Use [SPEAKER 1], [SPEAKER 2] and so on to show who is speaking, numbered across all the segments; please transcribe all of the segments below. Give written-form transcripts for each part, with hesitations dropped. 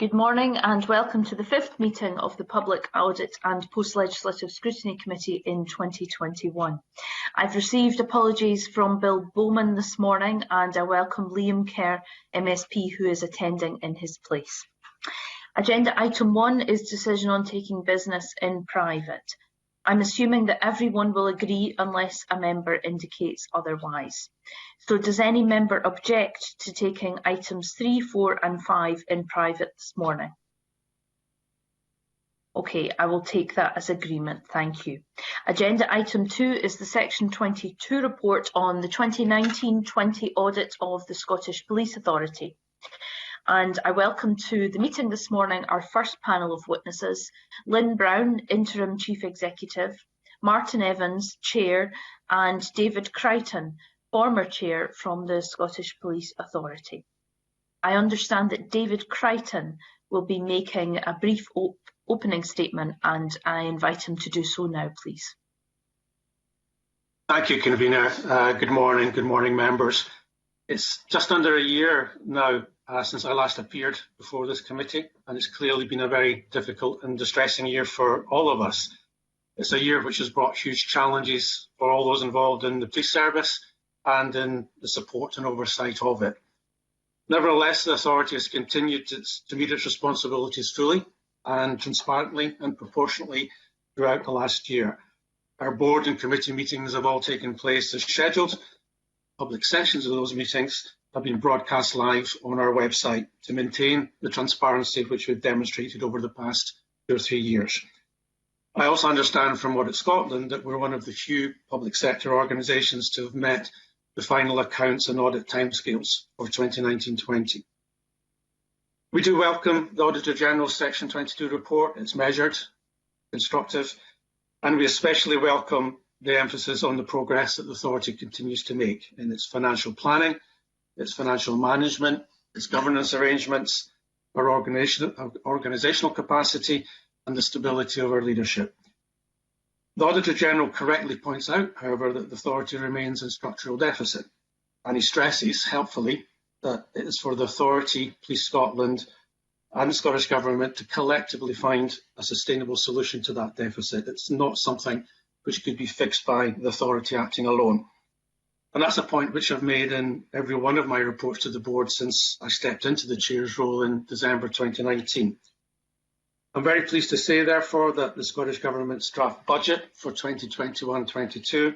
[SPEAKER 1] Good morning and welcome to the fifth meeting of the Public Audit and Post-Legislative Scrutiny Committee in 2021. I've received apologies from Bill Bowman this morning and I welcome Liam Kerr, MSP, who is attending in his place. Agenda item 1 is decision on taking business in private. I'm assuming that everyone will agree unless a member indicates otherwise. So does any member object to taking items 3, 4 and 5 in private this morning? Okay, I will take that as agreement, thank you. Agenda item 2 is the Section 22 report on the 2019-20 audit of the Scottish Police Authority. And I welcome to the meeting this morning our first panel of witnesses, Lynn Brown, Interim Chief Executive, Martin Evans, Chair, and David Crichton, former Chair from the Scottish Police Authority. I understand that David Crichton will be making a brief opening statement and I invite him to do so now, please.
[SPEAKER 2] Thank you, Convener. Good morning, members. It's just under a year now since I last appeared before this committee, and it's clearly been a very difficult and distressing year for all of us. It's a year which has brought huge challenges for all those involved in the police service and in the support and oversight of it. Nevertheless, the authority has continued to meet its responsibilities fully and transparently and proportionately throughout the last year. Our board and committee meetings have all taken place as scheduled. Public sessions of those meetings have been broadcast live on our website to maintain the transparency which we've demonstrated over the past 2 or 3 years. I also understand from Audit Scotland that we're one of the few public sector organisations to have met the final accounts and audit timescales for 2019-20. We do welcome the Auditor General's Section 22 report. It's measured, constructive, and we especially welcome the emphasis on the progress that the authority continues to make in its financial planning, its financial management, its governance arrangements, our organisational capacity and the stability of our leadership. The Auditor General correctly points out, however, that the authority remains in structural deficit, and he stresses, helpfully, that it is for the authority, Police Scotland and the Scottish Government to collectively find a sustainable solution to that deficit. It's not something which could be fixed by the authority acting alone. And that's a point which I've made in every one of my reports to the board since I stepped into the chair's role in December 2019. I'm very pleased to say, therefore, that the Scottish Government's draft budget for 2021-22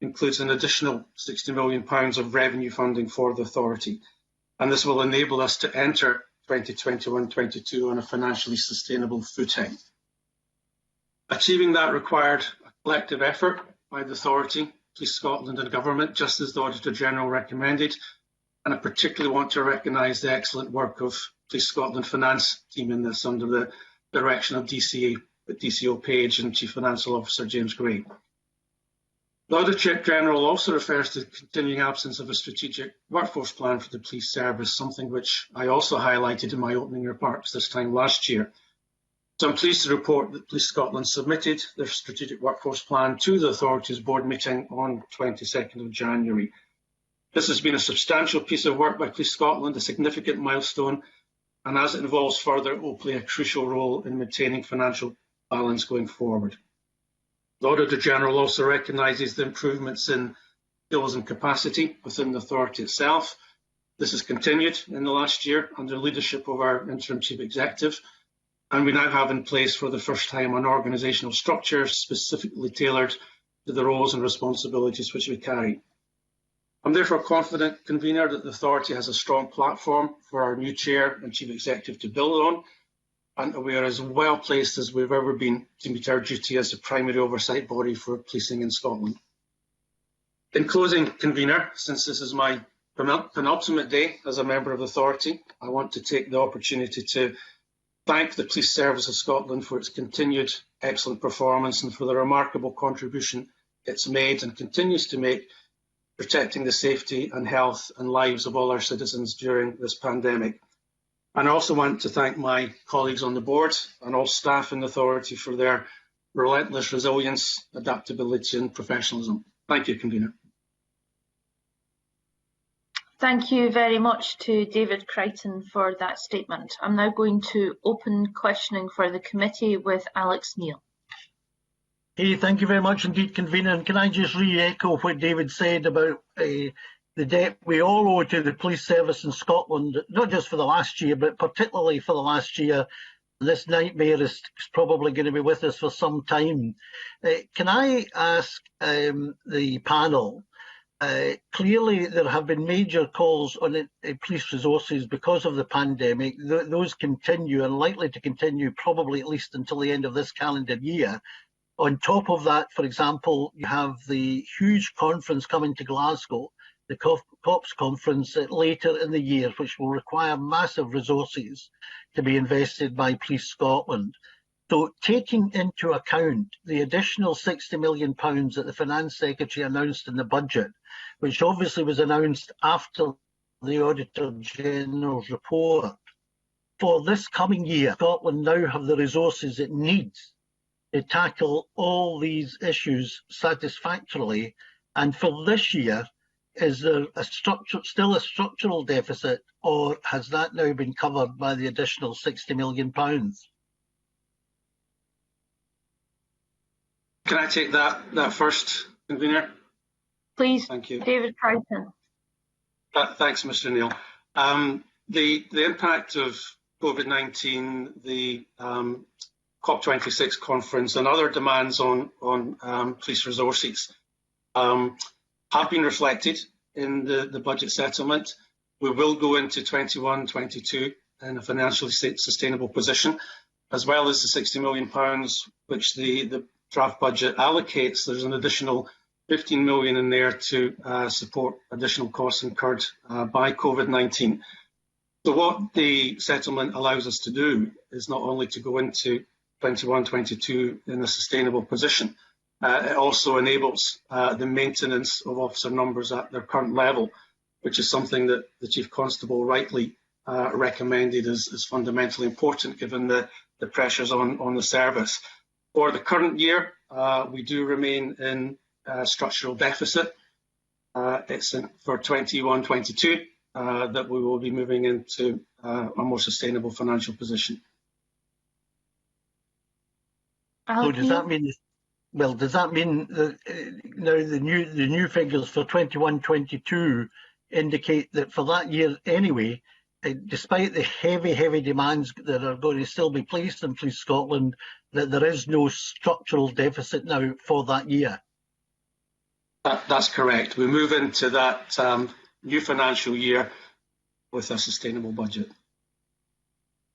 [SPEAKER 2] includes an additional £60 million of revenue funding for the authority. And this will enable us to enter 2021-22 on a financially sustainable footing. Achieving that required a collective effort by the authority, Police Scotland and Government, just as the Auditor General recommended, and I particularly want to recognise the excellent work of Police Scotland Finance team in this under the direction of DCO Page and Chief Financial Officer James Gray. The Auditor General also refers to the continuing absence of a strategic workforce plan for the police service, something which I also highlighted in my opening remarks this time last year. So I'm pleased to report that Police Scotland submitted their strategic workforce plan to the authority's board meeting on 22nd of January. This has been a substantial piece of work by Police Scotland, a significant milestone, and as it involves further, it will play a crucial role in maintaining financial balance going forward. The Auditor General also recognises the improvements in skills and capacity within the authority itself. This has continued in the last year under the leadership of our Interim Chief Executive, and we now have in place for the first time an organisational structure specifically tailored to the roles and responsibilities which we carry. I'm therefore confident, Convener, that the authority has a strong platform for our new Chair and Chief Executive to build on, and we are as well placed as we've ever been to meet our duty as the primary oversight body for policing in Scotland. In closing, Convener, since this is my penultimate day as a member of the authority, I want to take the opportunity to thank the Police Service of Scotland for its continued excellent performance and for the remarkable contribution it's made and continues to make protecting the safety and health and lives of all our citizens during this pandemic. And I also want to thank my colleagues on the board and all staff in the authority for their relentless resilience, adaptability and professionalism. Thank you, Convener.
[SPEAKER 1] Thank you very much to David Crichton for that statement. I'm now going to open questioning for the committee with Alex Neil.
[SPEAKER 3] Hey, thank you very much indeed, Convener. And can I just re-echo what David said about the debt we all owe to the police service in Scotland, not just for the last year, but particularly for the last year. This nightmare is probably going to be with us for some time. Can I ask the panel, clearly there have been major calls on police resources because of the pandemic. Those continue and likely to continue probably at least until the end of this calendar year. On top of that, for example, you have the huge conference coming to Glasgow, the COPS conference later in the year, which will require massive resources to be invested by Police Scotland. So taking into account the additional £60 million that the Finance Secretary announced in the budget, which obviously was announced after the Auditor General's report, for this coming year, Scotland now have the resources it needs to tackle all these issues satisfactorily. And for this year, is there still a structural deficit, or has that now been covered by the additional £60 million? Can
[SPEAKER 2] I take that first, Convener?
[SPEAKER 1] Please,
[SPEAKER 2] thank you.
[SPEAKER 1] David Crichton.
[SPEAKER 2] Thanks, Mr. Neil. The impact of COVID-19, the COP26 conference, and other demands on police resources have been reflected in the budget settlement. We will go into 21-22 in a financially sustainable position, as well as the £60 million which the draft budget allocates. There's an additional £15 million in there to support additional costs incurred by COVID-19. So what the settlement allows us to do is not only to go into 21-22 in a sustainable position, it also enables the maintenance of officer numbers at their current level, which is something that the Chief Constable rightly recommended as fundamentally important given the pressures on the service. For the current year, we do remain in structural deficit. It's for 21-22 that we will be moving into a more sustainable financial position.
[SPEAKER 3] So does that mean? Well, does that mean that now the new figures for 21-22 indicate that for that year anyway, despite the heavy demands that are going to still be placed on Police Scotland, that there is no structural deficit now for that year?
[SPEAKER 2] That's correct. We move into that new financial year with a sustainable budget.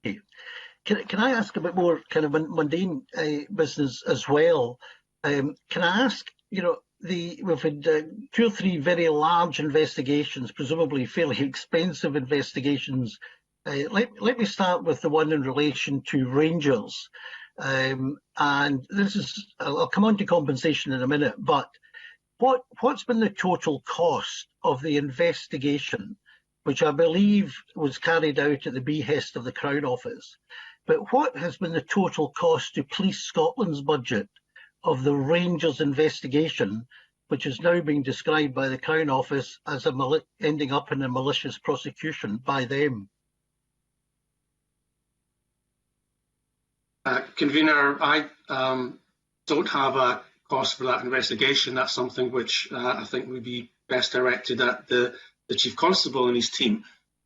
[SPEAKER 3] Okay. Can I ask a bit more kind of mundane business as well? Can I ask, we've had 2 or 3 very large investigations, presumably fairly expensive investigations. Let me start with the one in relation to Rangers. And this is, I'll come on to compensation in a minute, but what's been the total cost of the investigation, which I believe was carried out at the behest of the Crown Office? But what has been the total cost to Police Scotland's budget of the Rangers investigation, which is now being described by the Crown Office as ending up in a malicious prosecution by them?
[SPEAKER 2] Convener, I don't have a cost for that investigation. That's something which I think would be best directed at the Chief Constable and his team.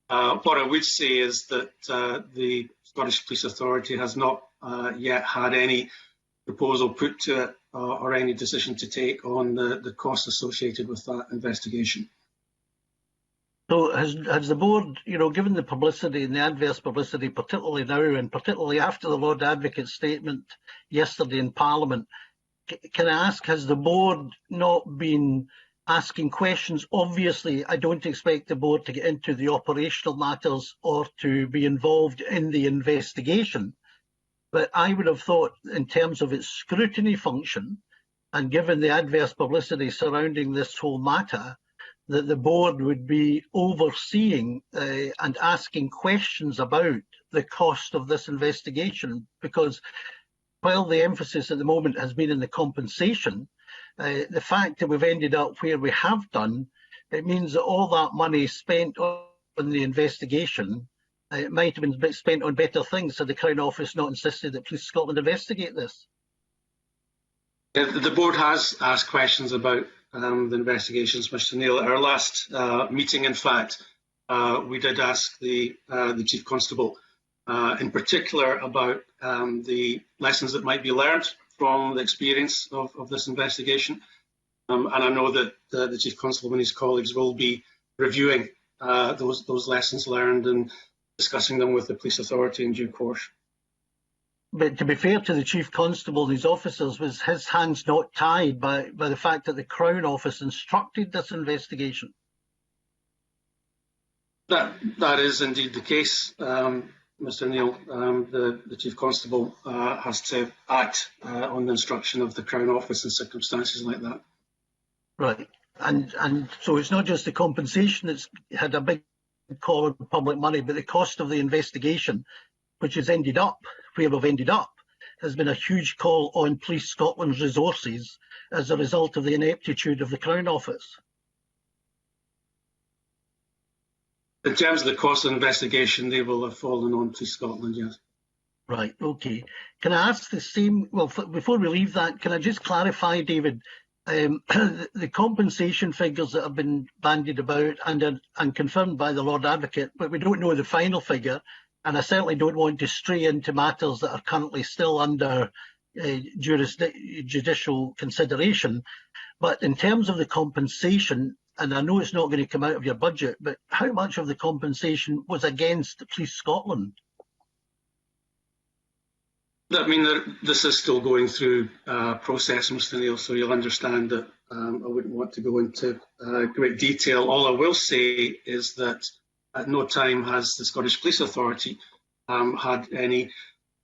[SPEAKER 2] What I would say is that the Scottish Police Authority has not yet had any proposal put to it or any decision to take on the costs associated with that investigation.
[SPEAKER 3] So has the board, given the publicity and the adverse publicity, particularly now and particularly after the Lord Advocate's statement yesterday in Parliament, can I ask, has the board not been asking questions? Obviously, I don't expect the board to get into the operational matters or to be involved in the investigation. But I would have thought in terms of its scrutiny function, and given the adverse publicity surrounding this whole matter, that the board would be overseeing and asking questions about the cost of this investigation, because while the emphasis at the moment has been in the compensation, the fact that we've ended up where we have done it means that all that money spent on the investigation, it might have been spent on better things had the Crown Office not insisted that Police Scotland investigate this.
[SPEAKER 2] The board has asked questions about the investigations, Mr Neil. At our last meeting, in fact, we did ask the Chief Constable in particular about the lessons that might be learned from the experience of this investigation. And I know that the Chief Constable and his colleagues will be reviewing those lessons learned and discussing them with the police authority in due course.
[SPEAKER 3] But to be fair to the Chief Constable and his officers, was his hands not tied by the fact that the Crown Office instructed this investigation?
[SPEAKER 2] That is indeed the case, Mr Neil. The Chief Constable has to act on the instruction of the Crown Office in circumstances like that.
[SPEAKER 3] Right, and so it's not just the compensation that's had a big call on public money, but the cost of the investigation, which has ended up where we've ended up, has been a huge call on Police Scotland's resources as a result of the ineptitude of the Crown Office.
[SPEAKER 2] In terms of the cost of the investigation, they will have fallen on Police Scotland, yes.
[SPEAKER 3] Right, okay. Can I ask the same, well, before we leave that, can I just clarify, David, the compensation figures that have been bandied about and confirmed by the Lord Advocate, but we don't know the final figure, and I certainly don't want to stray into matters that are currently still under judicial consideration. But in terms of the compensation, and I know it's not going to come out of your budget, but how much of the compensation was against Police Scotland?
[SPEAKER 2] I mean, this is still going through process, Mr Neil, so you'll understand that I wouldn't want to go into great detail. All I will say is that at no time has the Scottish Police Authority had any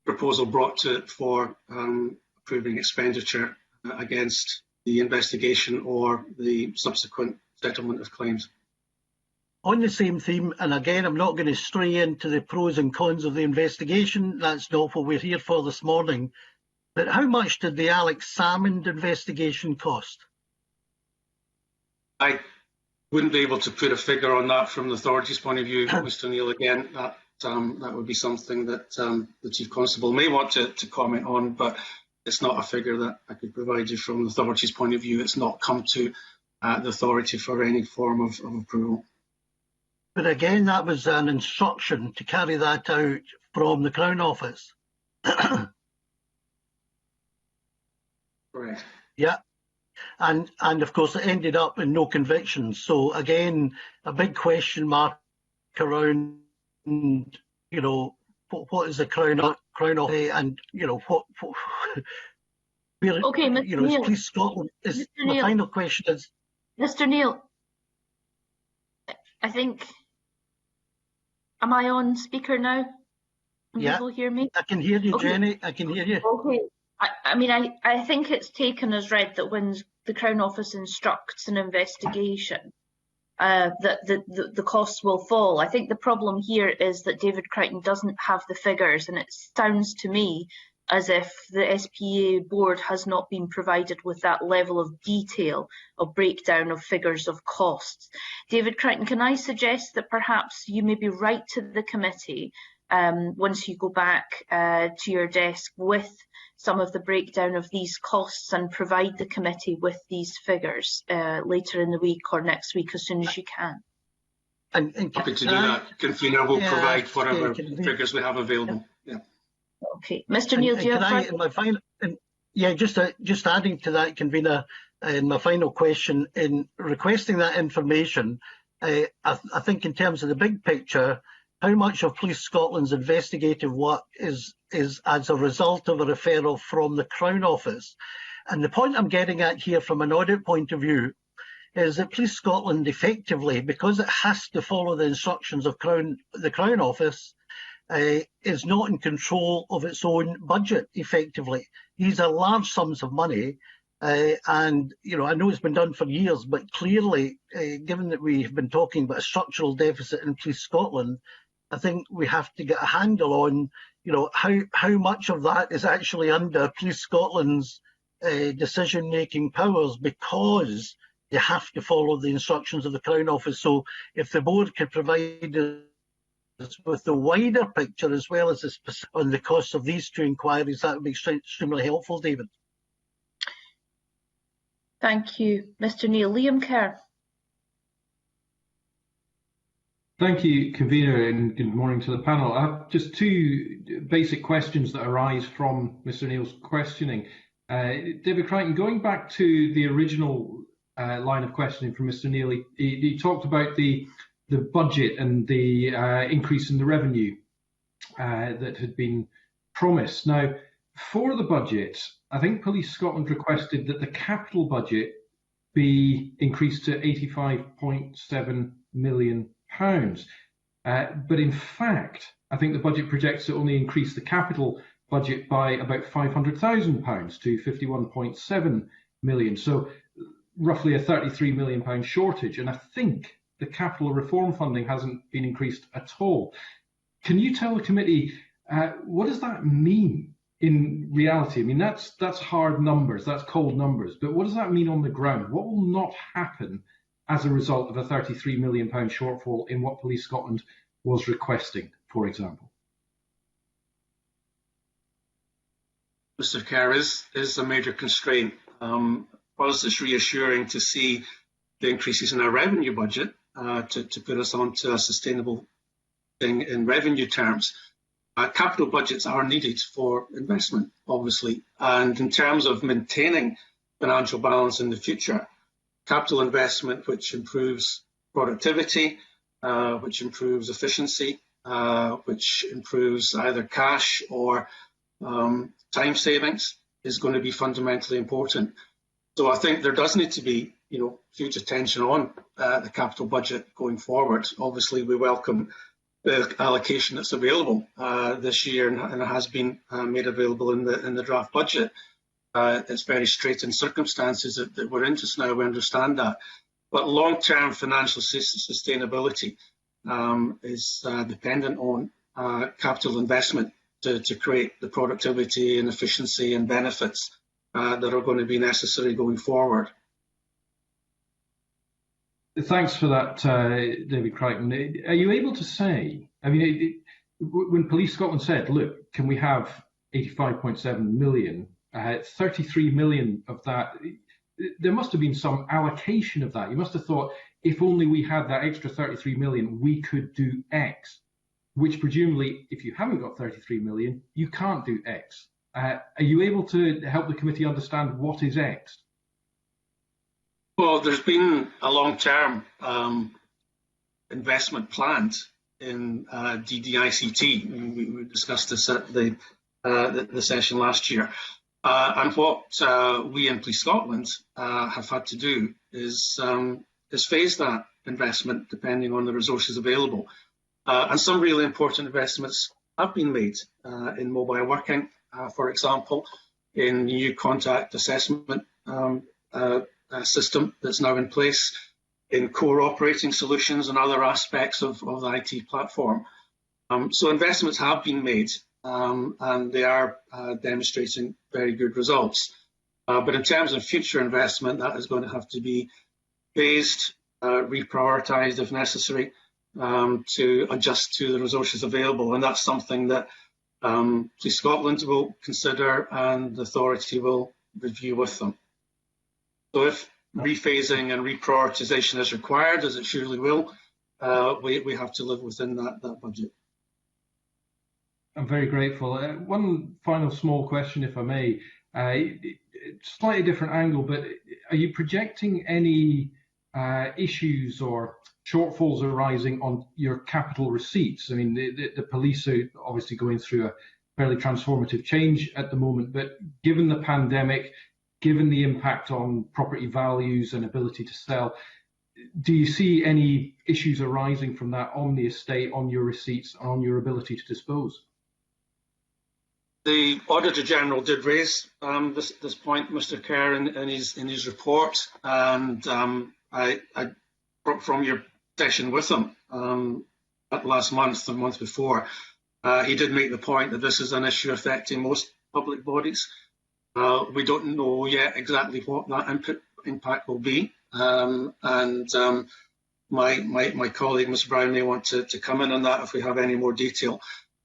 [SPEAKER 2] proposal brought to it for approving expenditure against the investigation or the subsequent settlement of claims.
[SPEAKER 3] On the same theme, and again, I'm not going to stray into the pros and cons of the investigation, that's not what we're here for this morning, but how much did the Alex Salmond investigation cost?
[SPEAKER 2] I wouldn't be able to put a figure on that from the authority's point of view, Mr Neil. Again, that would be something that the Chief Constable may want to comment on, but it's not a figure that I could provide you from the authority's point of view. It's not come to the authority for any form of approval.
[SPEAKER 3] But again, that was an instruction to carry that out from the Crown Office.
[SPEAKER 2] Right.
[SPEAKER 3] Yeah. And of course it ended up in no convictions. So again, a big question mark around, you know, what is the Crown Office, and you know where,
[SPEAKER 1] okay, Mr.
[SPEAKER 3] you know,
[SPEAKER 1] Neil.
[SPEAKER 3] is Police Scotland? Is
[SPEAKER 1] Mr.
[SPEAKER 3] my
[SPEAKER 1] Neil.
[SPEAKER 3] final question is,
[SPEAKER 1] Mr. Neil, I think, am I on speaker now? Can
[SPEAKER 3] yeah,
[SPEAKER 1] people hear me?
[SPEAKER 3] I can hear you,
[SPEAKER 1] Okay.
[SPEAKER 3] Jenny. I can hear you.
[SPEAKER 1] Okay. I mean, I think it's taken as read that when the Crown Office instructs an investigation, that the costs will fall. I think the problem here is that David Crichton doesn't have the figures, and it sounds to me as if the SPA board has not been provided with that level of detail of breakdown of figures of costs. David Crichton, can I suggest that perhaps you maybe write to the committee once you go back to your desk with some of the breakdown of these costs and provide the committee with these figures later in the week or next week as soon as you can.
[SPEAKER 3] And
[SPEAKER 2] Happy to do that. Convener will provide whatever figures we have available. Yeah.
[SPEAKER 1] Okay, Mr. Neil, do you have
[SPEAKER 3] just adding to that, Convener, in my final question, in requesting that information, I think in terms of the big picture, how much of Police Scotland's investigative work is as a result of a referral from the Crown Office? And the point I'm getting at here from an audit point of view is that Police Scotland effectively, because it has to follow the instructions of the Crown Office, is not in control of its own budget effectively. These are large sums of money, and you know, I know it's been done for years, but clearly, given that we have been talking about a structural deficit in Police Scotland, I think we have to get a handle on, you know, how much of that is actually under Police Scotland's decision-making powers, because you have to follow the instructions of the Crown Office. So if the board could provide us with the wider picture as well as on the cost of these two inquiries, that would be extremely helpful, David.
[SPEAKER 1] Thank you. Mr Neil. Liam Kerr.
[SPEAKER 4] Thank you, Convener, and good morning to the panel. I have just two basic questions that arise from Mr Neil's questioning. David Crichton, going back to the original line of questioning from Mr Neil, he talked about the budget and the increase in the revenue that had been promised. Now, for the budget, I think Police Scotland requested that the capital budget be increased to £85.7 million. But in fact, I think the budget projects to only increase the capital budget by about £500,000 to £51.7 million. So roughly a £33 million shortage. And I think the capital reform funding hasn't been increased at all. Can you tell the committee what does that mean in reality? I mean, that's hard numbers, that's cold numbers, but what does that mean on the ground? What will not happen as a result of a £33 million shortfall in what Police Scotland was requesting, for example?
[SPEAKER 2] Mr Kerr, is a major constraint. Whilst it's reassuring to see the increases in our revenue budget to put us onto a sustainable thing in revenue terms, capital budgets are needed for investment, obviously. And in terms of maintaining financial balance in the future, capital investment which improves productivity, which improves efficiency, which improves either cash or time savings is going to be fundamentally important. So I think there does need to be, huge attention on the capital budget going forward. Obviously, we welcome the allocation that's available this year and it has been made available in the draft budget. It's very straitened circumstances that we're in just now, we understand that. But long-term financial sustainability is dependent on capital investment to create the productivity and efficiency and benefits that are going to be necessary going forward.
[SPEAKER 4] Thanks for that, David Crichton. Are you able to say, when Police Scotland said, look, can we have 85.7 million, 33 million of that, there must have been some allocation of that. You must have thought, if only we had that extra 33 million, we could do X, which presumably, if you haven't got 33 million, you can't do X. Are you able to help the committee understand what is X?
[SPEAKER 2] Well, there's been a long-term investment planned in DDICT. We discussed this at the session last year. And what we in Police Scotland have had to do is phase that investment depending on the resources available. And some really important investments have been made in mobile working, for example, in the new contact assessment system that's now in place, in core operating solutions and other aspects of the IT platform. So investments have been made and they are demonstrating very good results. But in terms of future investment, that is going to have to be phased, reprioritised if necessary, to adjust to the resources available. And that's something that Police Scotland will consider and the authority will review with them. So if rephasing and reprioritisation is required, as it surely will, we have to live within that budget.
[SPEAKER 4] I'm very grateful. One final small question, if I may. Slightly different angle, but are you projecting any issues or shortfalls arising on your capital receipts? I mean, the police are obviously going through a fairly transformative change at the moment, but given the pandemic, given the impact on property values and ability to sell, do you see any issues arising from that on the estate, on your receipts, on your ability to dispose?
[SPEAKER 2] The Auditor General did raise this point, Mr Kerr, in his report, and I from your session with him last month, the month before, he did make the point that this is an issue affecting most public bodies. We don't know yet exactly what that impact will be. My colleague, Ms Brown, may want to come in on that if we have any more detail.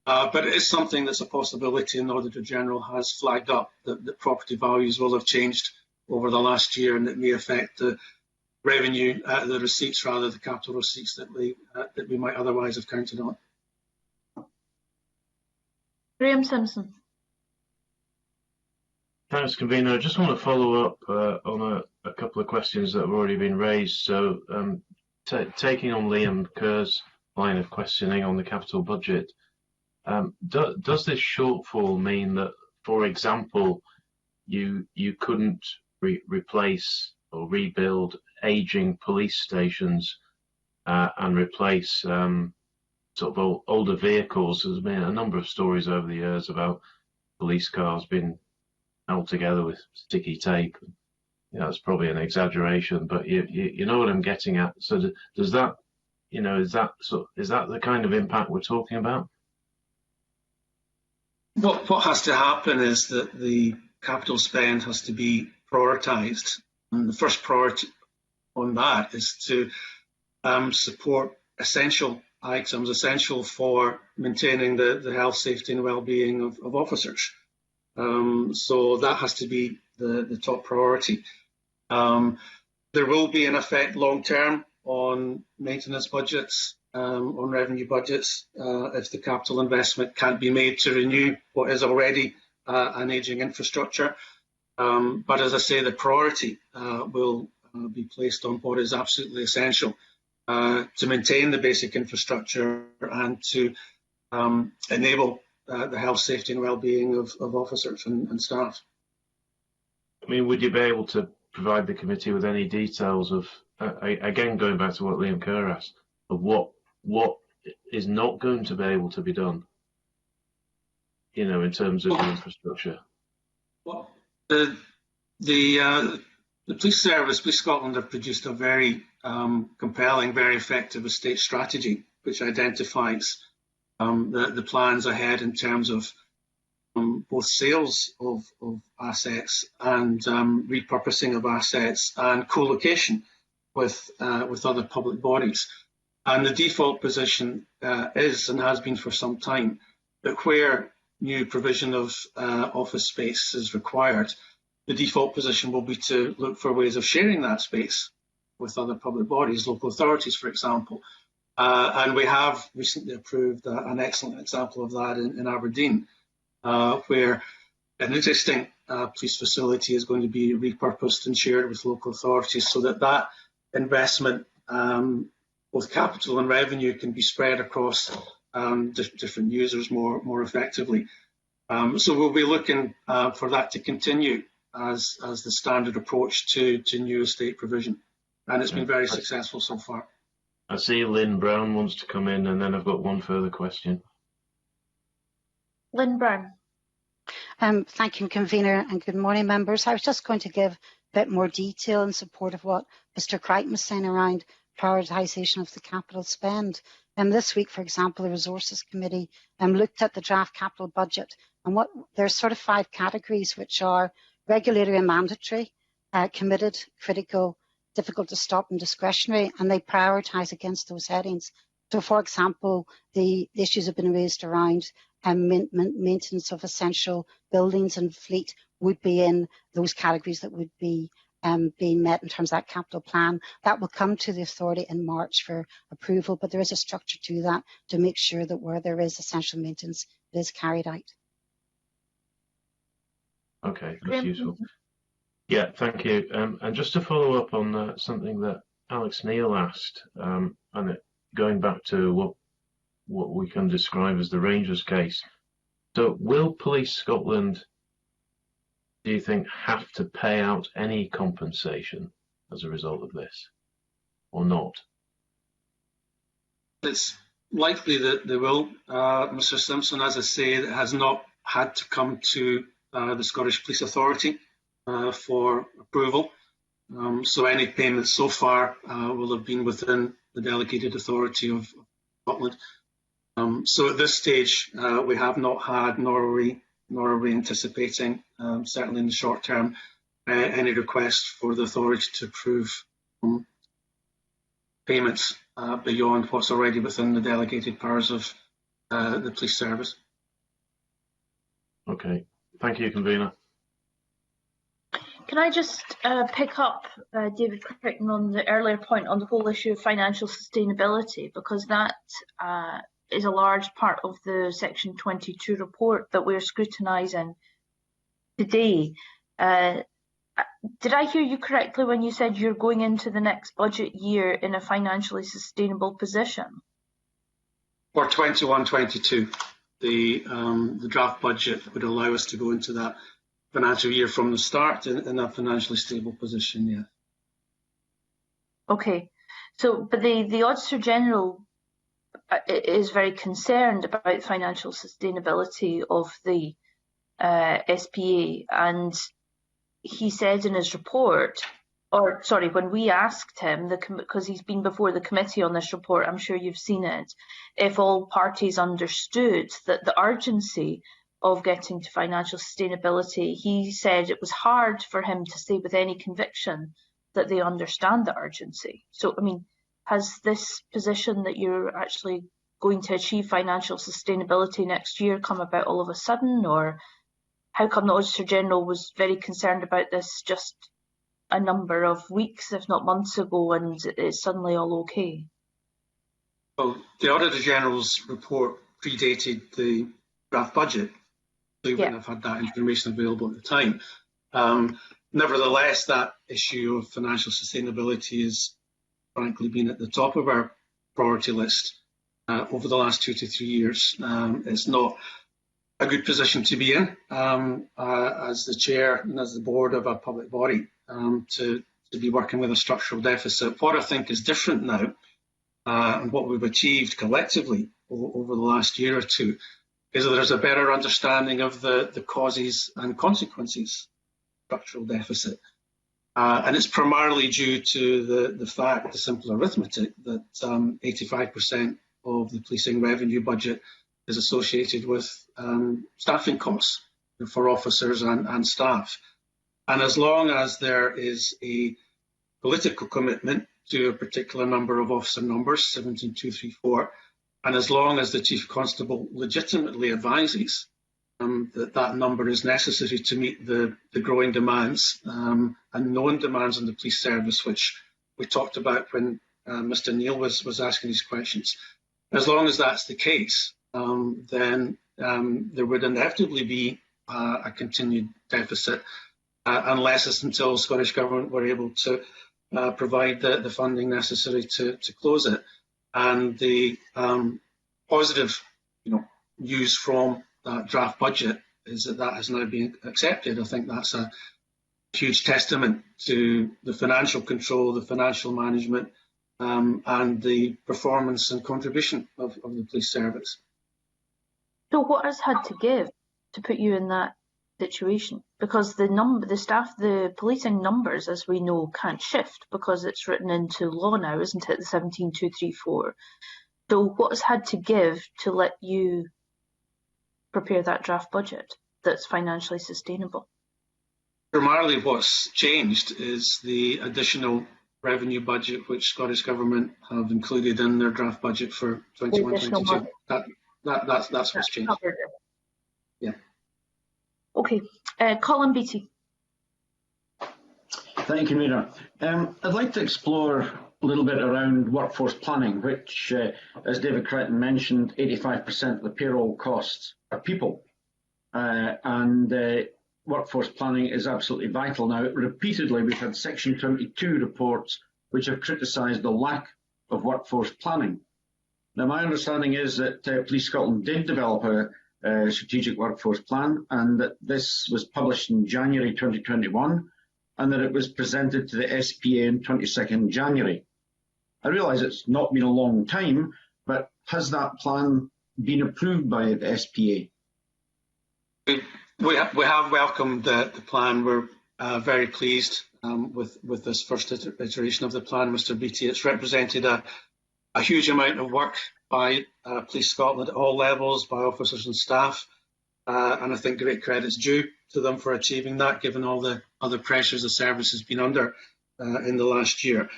[SPEAKER 2] But it is something that's a possibility, and the Auditor General has flagged up that property values will have changed over the last year, and it may affect the revenue, the receipts rather, the capital receipts that we might otherwise have counted on.
[SPEAKER 1] Graham Simpson.
[SPEAKER 5] Thanks, Convener. I just want to follow up on a couple of questions that have already been raised. So, taking on Liam Kerr's line of questioning on the capital budget, does this shortfall mean that, for example, you couldn't replace or rebuild aging police stations and replace sort of older vehicles? There's been a number of stories over the years about police cars being held together with sticky tape. That's probably an exaggeration, but you know what I'm getting at. So does that, is that the kind of impact we're talking about?
[SPEAKER 2] What has to happen is that the capital spend has to be prioritised, and the first priority on that is to support essential items, essential for maintaining the health, safety and well-being of officers. So that has to be the top priority. There will be an effect long-term on maintenance budgets, on revenue budgets, if the capital investment can't be made to renew what is already an ageing infrastructure. But as I say, the priority will be placed on what is absolutely essential to maintain the basic infrastructure and to enable the health, safety and well-being of officers and staff.
[SPEAKER 5] I mean, would you be able to provide the committee with any details of, again, going back to what Liam Kerr asked, of what is not going to be able to be done, in terms of the infrastructure?
[SPEAKER 2] Well, the Police Service, Police Scotland, have produced a very compelling, very effective estate strategy, which identifies the plans ahead in terms of both sales of assets and repurposing of assets and co-location with other public bodies. And the default position is, and has been for some time, that where new provision of office space is required, the default position will be to look for ways of sharing that space with other public bodies, local authorities, for example. And we have recently approved an excellent example of that in Aberdeen, where an existing police facility is going to be repurposed and shared with local authorities, so that investment, both capital and revenue, can be spread across different users more effectively. So we'll be looking for that to continue as the standard approach to new estate provision, and it's been very successful so far.
[SPEAKER 5] I see Lynn Brown wants to come in, and then I've got one further question.
[SPEAKER 1] Lynn Brown.
[SPEAKER 6] Thank you, Convener, and good morning, members. I was just going to give a bit more detail in support of what Mr. Crichton was saying around prioritisation of the capital spend. This week, for example, the Resources Committee looked at the draft capital budget, and there's sort of 5 categories, which are regulatory and mandatory, committed, critical, difficult to stop and discretionary, and they prioritise against those headings. So, for example, the issues have been raised around maintenance of essential buildings and fleet would be in those categories that would be being met in terms of that capital plan. That will come to the authority in March for approval, but there is a structure to that to make sure that where there is essential maintenance, it is carried out.
[SPEAKER 5] Okay, that's useful. Yeah, thank you. And just to follow up on something that Alex Neil asked, and going back to what we can describe as the Rangers case. So will Police Scotland, do you think, have to pay out any compensation as a result of this, or not? It's
[SPEAKER 2] likely that they will, Mr. Simpson. As I say, it has not had to come to the Scottish Police Authority for approval. So any payments so far will have been within the delegated authority of Scotland. So at this stage, we have not had, nor are we anticipating, certainly in the short term, any request for the authority to approve payments beyond what's already within the delegated powers of the police service.
[SPEAKER 5] Okay, thank you, convener.
[SPEAKER 1] Can I just pick up David Crichton on the earlier point on the whole issue of financial sustainability, because that is a large part of the Section 22 report that we're scrutinising today. Did I hear you correctly when you said you're going into the next budget year in a financially sustainable position?
[SPEAKER 2] For 21-22, the draft budget would allow us to go into that financial year from the start in a financially stable position, yeah.
[SPEAKER 1] Okay, so but the Auditor General is very concerned about financial sustainability of the SPA, and he said in his report, or sorry, when we asked him, because he's been before the committee on this report, I'm sure you've seen it, if all parties understood that the urgency of getting to financial sustainability, he said it was hard for him to say with any conviction that they understand the urgency. So, I mean, has this position that you're actually going to achieve financial sustainability next year come about all of a sudden, or how come the Auditor General was very concerned about this just a number of weeks, if not months ago, and it's suddenly all okay?
[SPEAKER 2] Well, the Auditor General's report predated the draft budget. They wouldn't have had that information available at the time. Nevertheless, that issue of financial sustainability has frankly been at the top of our priority list over the last 2 to 3 years. It's not a good position to be in as the chair and as the board of a public body to be working with a structural deficit. What I think is different now and what we've achieved collectively over the last year or two is that there's a better understanding of the causes and consequences of structural deficit. And it's primarily due to the fact, the simple arithmetic, that 85% of the policing revenue budget is associated with staffing costs for officers and staff. And as long as there is a political commitment to a particular number of officer numbers, 17,234, and as long as the Chief Constable legitimately advises that number is necessary to meet the growing demands and known demands on the police service, which we talked about when Mr. Neil was asking these questions, as long as that's the case, then there would inevitably be a continued deficit unless it's until the Scottish Government were able to provide the funding necessary to close it. And the positive news from that draft budget is that has now been accepted. I think that's a huge testament to the financial control, the financial management, and the performance and contribution of the police service.
[SPEAKER 1] So what has had to give to put you in that situation? Because the policing numbers, as we know, can't shift because it's written into law now, isn't it, the 17234? So what has had to give to let you prepare that draft budget that's financially sustainable?
[SPEAKER 2] Primarily what's changed is the additional revenue budget which Scottish Government have included in their draft budget for 21-22. That's what's changed. Yeah.
[SPEAKER 1] Okay. Colin Beattie.
[SPEAKER 7] Thank you, Convener. I'd like to explore a little bit around workforce planning, which, as David Crichton mentioned, 85% of the payroll costs are people. And workforce planning is absolutely vital. Now, repeatedly, we've had Section 22 reports which have criticised the lack of workforce planning. Now, my understanding is that Police Scotland did develop a strategic workforce plan, and that this was published in January 2021, and that it was presented to the SPA on 22nd January. I realise it's not been a long time, but has that plan been approved by the SPA?
[SPEAKER 2] We have welcomed the plan. We're very pleased with this first iteration of the plan, Mr. Beattie. It's represented a huge amount of work by Police Scotland at all levels, by officers and staff, and I think great credit's due to them for achieving that, given all the other pressures the service has been under in the last year.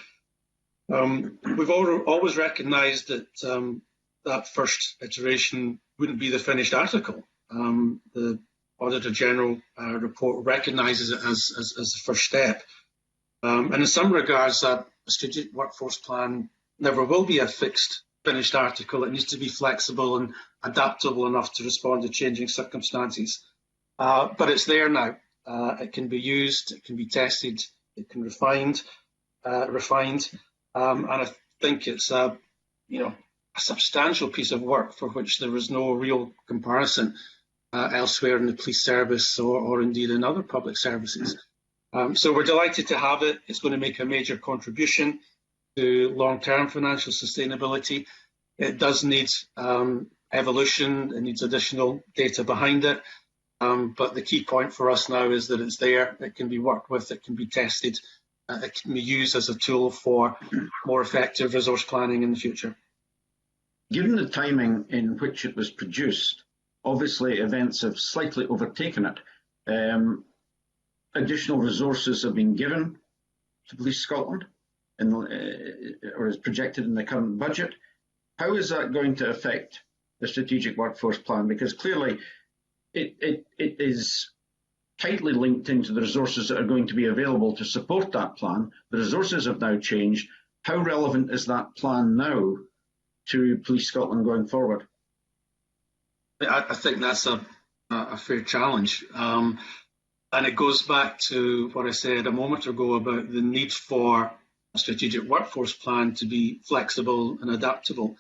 [SPEAKER 2] We've always recognised that that first iteration wouldn't be the finished article. The Auditor General report recognises it as the first step. And in some regards, a strategic workforce plan never will be a fixed, finished article. It needs to be flexible and adaptable enough to respond to changing circumstances. But it's there now. It can be used, it can be tested, it can be refined. And I think it's a substantial piece of work for which there is no real comparison elsewhere in the police service or indeed in other public services. So we're delighted to have it. It's going to make a major contribution to long-term financial sustainability. It does need evolution. It needs additional data behind it. But the key point for us now is that it's there. It can be worked with. It can be tested. It can be used as a tool for more effective resource planning in the future.
[SPEAKER 7] Given the timing in which it was produced, obviously events have slightly overtaken it. Additional resources have been given to Police Scotland, or is projected in the current budget. How is that going to affect the strategic workforce plan? Because clearly it is tightly linked into the resources that are going to be available to support that plan. The resources have now changed. How relevant is that plan now to Police Scotland going forward?
[SPEAKER 2] I think that's a fair challenge. And it goes back to what I said a moment ago about the need for a strategic workforce plan to be flexible and adaptable.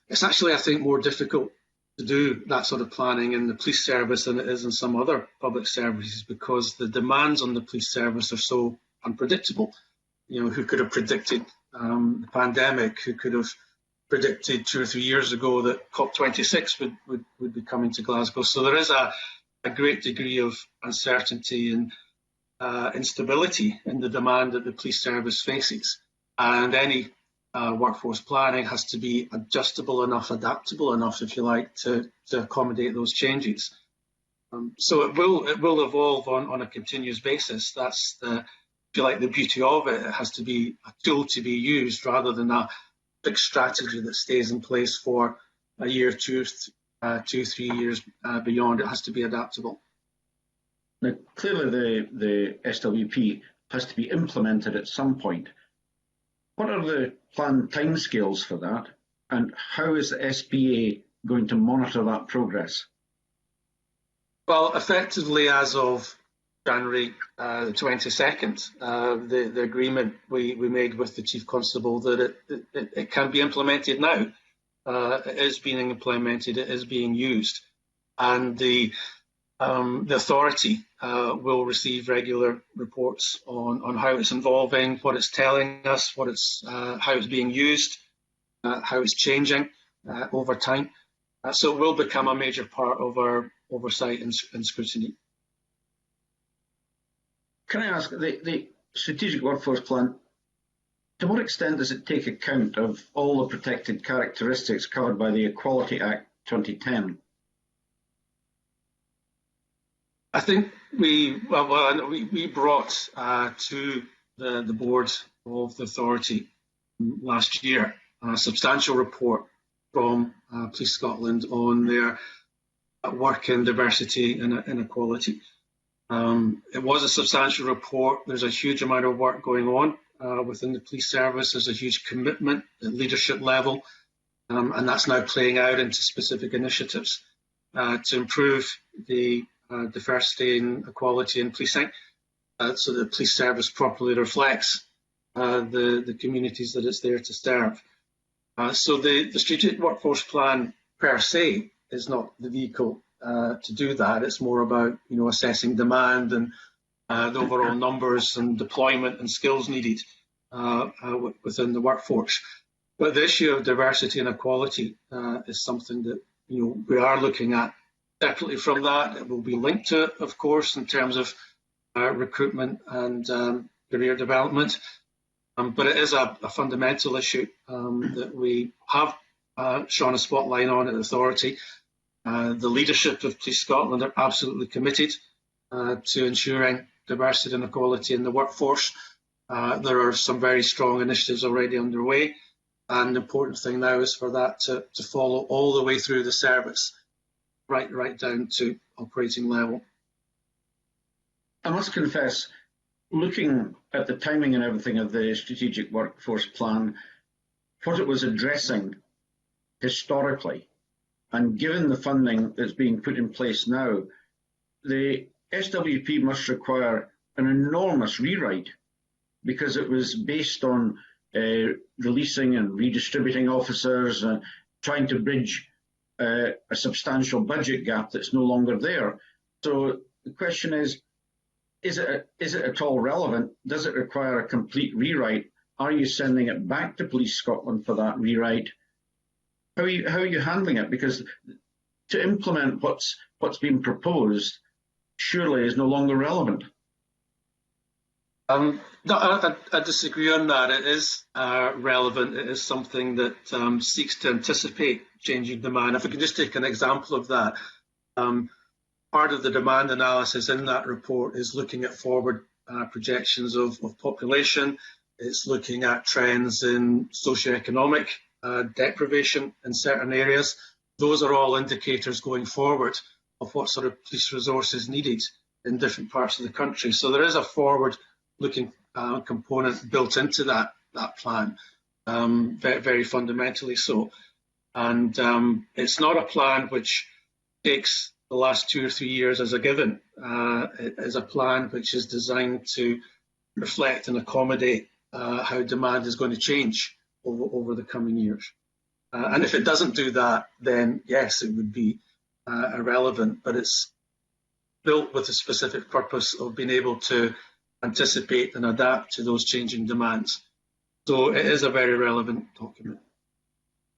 [SPEAKER 2] It's actually, I think, more difficult to do that sort of planning in the police service than it is in some other public services, because the demands on the police service are so unpredictable. Who could have predicted the pandemic? Who could have predicted 2 or 3 years ago that COP26 would be coming to Glasgow? So there is a great degree of uncertainty and instability in the demand that the police service faces. And any workforce planning has to be adjustable enough, adaptable enough, if you like, to accommodate those changes. So it will evolve on a continuous basis. That's if you like, the beauty of it. It has to be a tool to be used rather than a fixed strategy that stays in place for a year, 2, 3 years beyond. It has to be adaptable.
[SPEAKER 7] Now, clearly the SWP has to be implemented at some point. What are the planned timescales for that, and how is the SPA going to monitor that progress?
[SPEAKER 2] Well, effectively, as of January the 22nd, the agreement we made with the Chief Constable that it can be implemented now. It is being implemented, it is being used, and the authority will receive regular reports on how it's evolving, what it's telling us, how it's being used, how it's changing over time. So it will become a major part of our oversight and scrutiny.
[SPEAKER 7] Can I ask, the strategic workforce plan, to what extent does it take account of all the protected characteristics covered by the Equality Act 2010?
[SPEAKER 2] I think we brought to the board of the authority last year a substantial report from Police Scotland on their work in diversity and inequality. It was a substantial report. There's a huge amount of work going on within the police service. There's a huge commitment at leadership level, and that's now playing out into specific initiatives to improve the diversity and equality in policing, so the police service properly reflects the communities that it's there to serve. So the strategic workforce plan per se is not the vehicle to do that. It's more about assessing demand and the overall numbers and deployment and skills needed within the workforce. But the issue of diversity and equality is something that we are looking at separately from that. It will be linked to it, of course, in terms of recruitment and career development. But it is a fundamental issue that we have shone a spotlight on at authority. The leadership of Police Scotland are absolutely committed to ensuring diversity and equality in the workforce. There are some very strong initiatives already underway, and the important thing now is for that to follow all the way through the service, right down to operating level.
[SPEAKER 7] I must confess, looking at the timing and everything of the strategic workforce plan, what it was addressing historically, and given the funding that's being put in place now, the SWP must require an enormous rewrite, because it was based on releasing and redistributing officers, trying to bridge a substantial budget gap that's no longer there. So the question is it at all relevant? Does it require a complete rewrite? Are you sending it back to Police Scotland for that rewrite? How are you handling it? Because to implement what's been proposed surely is no longer relevant.
[SPEAKER 2] No, I disagree on that. It is relevant. It is something that seeks to anticipate changing demand. If I could just take an example of that, part of the demand analysis in that report is looking at forward projections of population. It's looking at trends in socioeconomic deprivation in certain areas. Those are all indicators going forward of what sort of police resources needed in different parts of the country. So there is a forward-looking component built into that plan, very, very fundamentally so. And it's not a plan which takes the last 2 or 3 years as a given. It is a plan which is designed to reflect and accommodate how demand is going to change over the coming years. And if it doesn't do that, then yes, it would be irrelevant, but it's built with a specific purpose of being able to anticipate and adapt to those changing demands. So it is a very relevant document.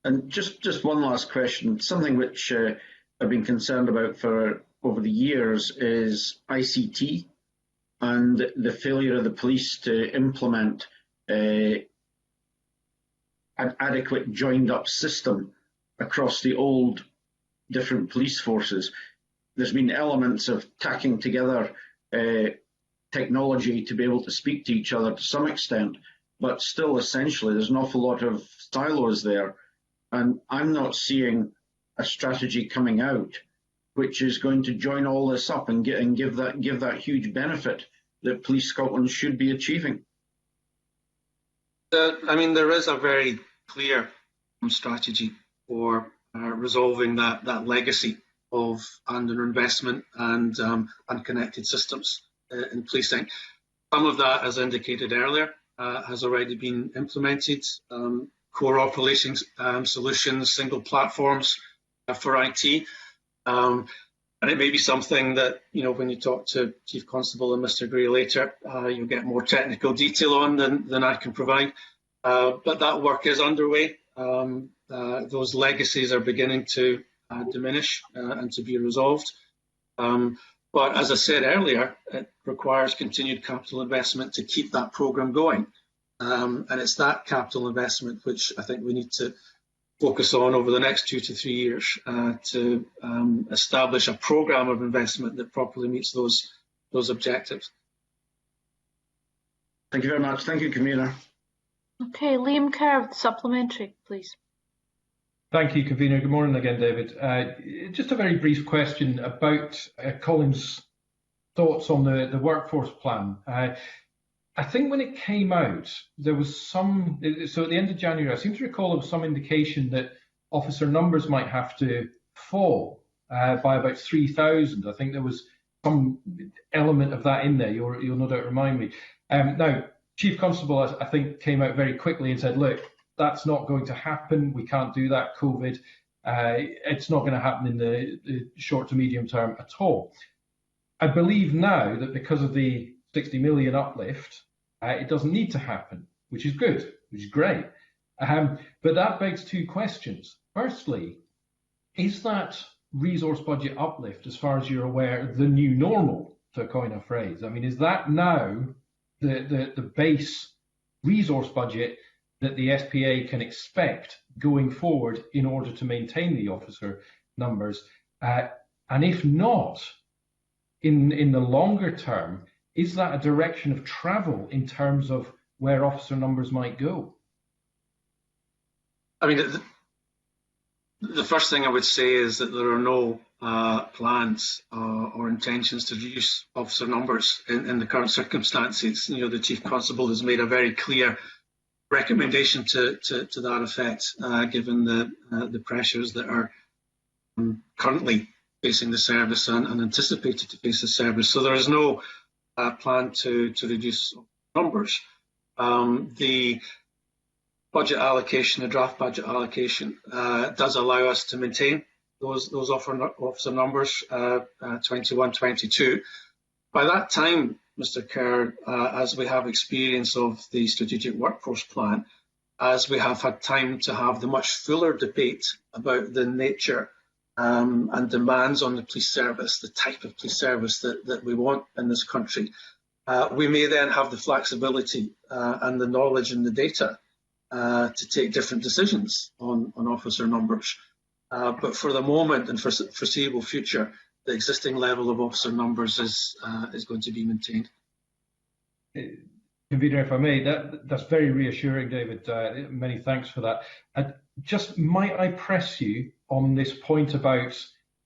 [SPEAKER 7] And just one last question, something which I've been concerned about for over the years is ICT and the failure of the police to implement an adequate joined-up system across the old different police forces. There's been elements of tacking together technology to be able to speak to each other to some extent, but still essentially there's an awful lot of silos there. And I'm not seeing a strategy coming out which is going to join all this up and give that huge benefit that Police Scotland should be achieving.
[SPEAKER 2] I mean, there is a very clear strategy for resolving that legacy of underinvestment and unconnected systems in policing. Some of that, as indicated earlier, has already been implemented. Core operating solutions, single platforms for IT. And it may be something that, when you talk to Chief Constable and Mr. Gray later, you'll get more technical detail on than I can provide. But that work is underway. Those legacies are beginning to diminish and to be resolved. But as I said earlier, it requires continued capital investment to keep that programme going. And it's that capital investment which I think we need to focus on over the next 2 to 3 years to establish a programme of investment that properly meets those objectives.
[SPEAKER 7] Thank you very much. Thank you, Convener.
[SPEAKER 1] Okay, Liam Kerr, supplementary, please.
[SPEAKER 4] Thank you, Convener. Good morning again, David. Just a very brief question about Colin's thoughts on the workforce plan. I think when it came out, there was so at the end of January, I seem to recall there was some indication that officer numbers might have to fall by about 3,000. I think there was some element of that in there. You'll no doubt remind me. Now, Chief Constable, I think, came out very quickly and said, look, that's not going to happen. We can't do that, COVID. It's not going to happen in the short to medium term at all. I believe now that because of the 60 million uplift, it doesn't need to happen, which is good, which is great. But that begs two questions. Firstly, is that resource budget uplift, as far as you're aware, the new normal, to coin a phrase? I mean, is that now the base resource budget that the SPA can expect going forward in order to maintain the officer numbers? And if not, in the longer term, is that a direction of travel in terms of where officer numbers might go?
[SPEAKER 2] I mean, the first thing I would say is that there are no plans or intentions to reduce officer numbers in the current circumstances. You know, the Chief Constable has made a very clear recommendation to that effect, given the pressures that are currently facing the service and anticipated to face the service. So there is no plan to reduce numbers. The budget allocation, the draft budget allocation, does allow us to maintain those officer numbers, 21-22. By that time, Mr. Kerr, as we have experience of the strategic workforce plan, as we have had time to have the much fuller debate about the nature and demands on the police service, the type of police service that we want in this country, we may then have the flexibility and the knowledge and the data to take different decisions on officer numbers. But for the moment and for foreseeable future, the existing level of officer numbers is going to be maintained.
[SPEAKER 4] Convener, if I may, that's very reassuring, David. Many thanks for that. Just might I press you on this point about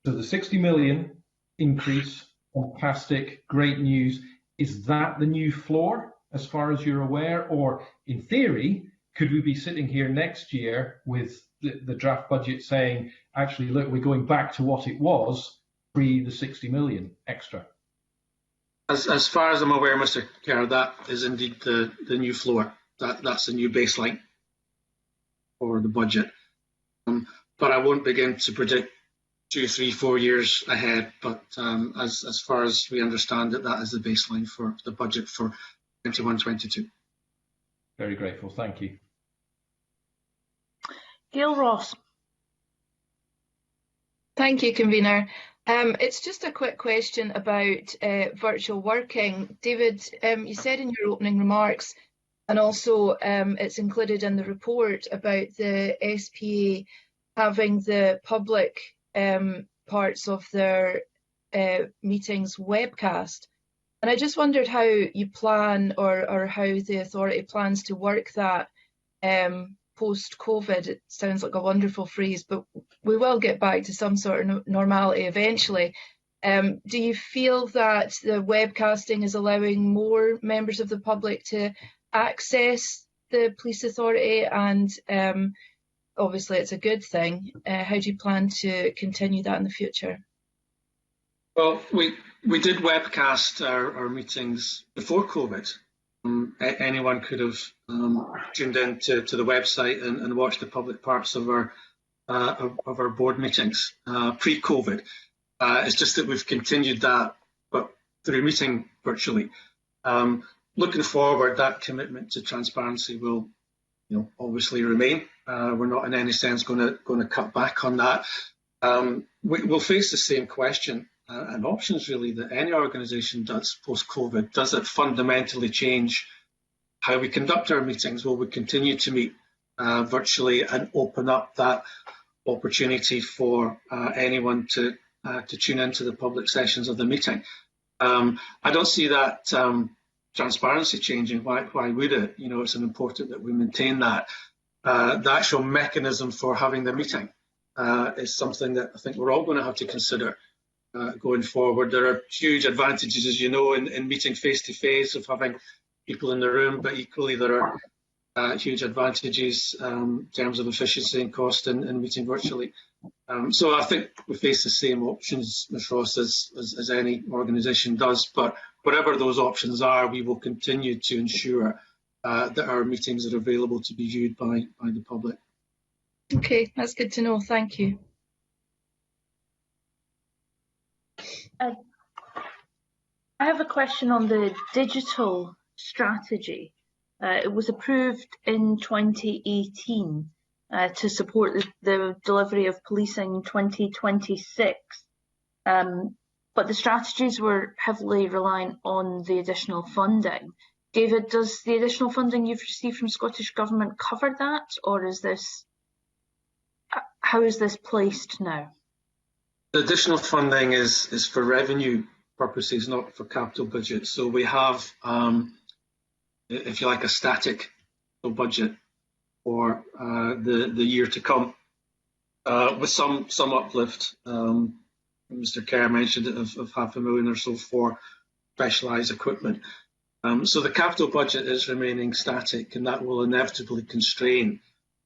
[SPEAKER 4] the 60 million increase, fantastic, great news. Is that the new floor as far as you're aware? Or in theory, could we be sitting here next year with the draft budget saying, actually, look, we're going back to what it was pre the 60 million extra?
[SPEAKER 2] As far as I'm aware, Mr. Kerr, that is indeed the new floor. That's the new baseline for the budget. But I won't begin to predict 2, 3, 4 years ahead. But as far as we understand it, that is the baseline for the budget for 21-22.
[SPEAKER 4] Very grateful. Thank you.
[SPEAKER 1] Gail Ross.
[SPEAKER 8] Thank you, Convener. It's just a quick question about virtual working. David, you said in your opening remarks, and also it's included in the report about the SPA having the public parts of their meetings webcast. And I just wondered how you plan or how the authority plans to work that post-COVID. It sounds like a wonderful phrase, but we will get back to some sort of normality eventually. Do you feel that the webcasting is allowing more members of the public to access the police authority? And obviously it's a good thing. How do you plan to continue that in the future?
[SPEAKER 2] Well, we did webcast our meetings before COVID. Anyone could have tuned in to the website and watched the public parts of our board meetings pre-COVID. It's just that we've continued that, but through meeting virtually. Looking forward, that commitment to transparency will, obviously remain. We're not in any sense going to cut back on that. We'll face the same question and options really that any organisation does post-COVID. Does it fundamentally change how we conduct our meetings? Will we continue to meet virtually and open up that opportunity for anyone to tune into the public sessions of the meeting? I don't see that transparency changing. Why would it? It's important that we maintain that. The actual mechanism for having the meeting is something that I think we're all going to have to consider going forward. There are huge advantages, as you know, in meeting face-to-face, of having people in the room, but equally there are huge advantages in terms of efficiency and cost in meeting virtually. So I think we face the same options, Ms. Ross, as any organisation does, but whatever those options are, we will continue to ensure that our meetings are available to be viewed by the public.
[SPEAKER 8] Okay, that's good to know. Thank you.
[SPEAKER 1] I have a question on the digital strategy. It was approved in 2018 to support the delivery of policing 2026. But the strategies were heavily reliant on the additional funding. David, does the additional funding you've received from Scottish Government cover that, or is this, how is this placed now?
[SPEAKER 2] The additional funding is for revenue purposes, not for capital budget. So we have if you like, a static budget for the year to come, with some uplift. Mr. Kerr mentioned it of £500,000 or so for specialised equipment. So the capital budget is remaining static, and that will inevitably constrain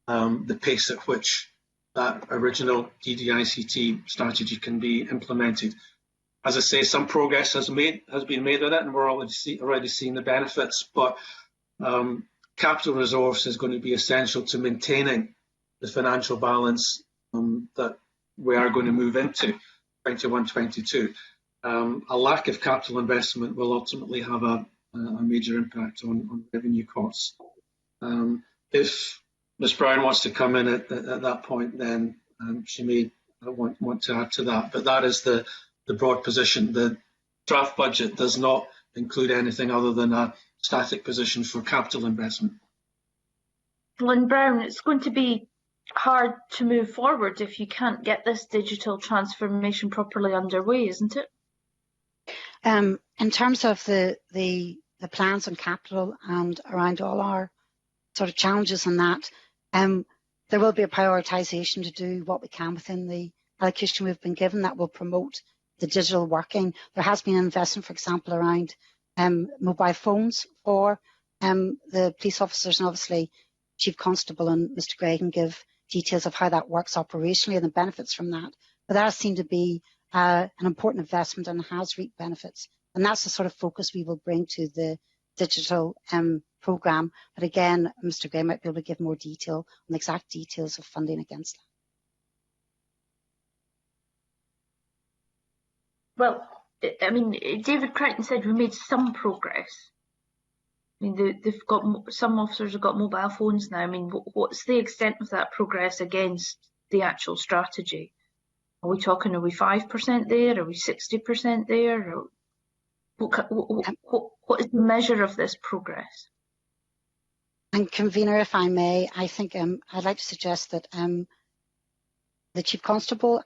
[SPEAKER 2] the pace at which that original DDICT strategy can be implemented. As I say, some progress has been made on it, and we're already seeing the benefits. But capital resource is going to be essential to maintaining the financial balance that we are going to move into 21-22. A lack of capital investment will ultimately have a major impact on revenue costs. If Ms Brown wants to come in at that point, then she may want to add to that. But that is the broad position. The draft budget does not include anything other than a static position for capital investment.
[SPEAKER 1] Lynn Brown, it's going to be hard to move forward if you can't get this digital transformation properly underway, isn't it?
[SPEAKER 6] In terms of the plans on capital and around all our sort of challenges on that, there will be a prioritisation to do what we can within the allocation we've been given that will promote the digital working. There has been an investment, for example, around mobile phones for the police officers, and obviously Chief Constable and Mr Gray can give details of how that works operationally and the benefits from that. But that seemed to be an important investment and has reaped benefits. And that's the sort of focus we will bring to the digital programme. But again, Mr Gray might be able to give more detail on the exact details of funding against that.
[SPEAKER 1] Well, I mean, David Crichton said we made some progress. I mean, they've got, some officers have got mobile phones now. I mean, what's the extent of that progress against the actual strategy? Are we 5% there? Are we 60% there? Or what is the measure of this progress?
[SPEAKER 6] And Convener, if I may, I think I'd like to suggest that the Chief Constable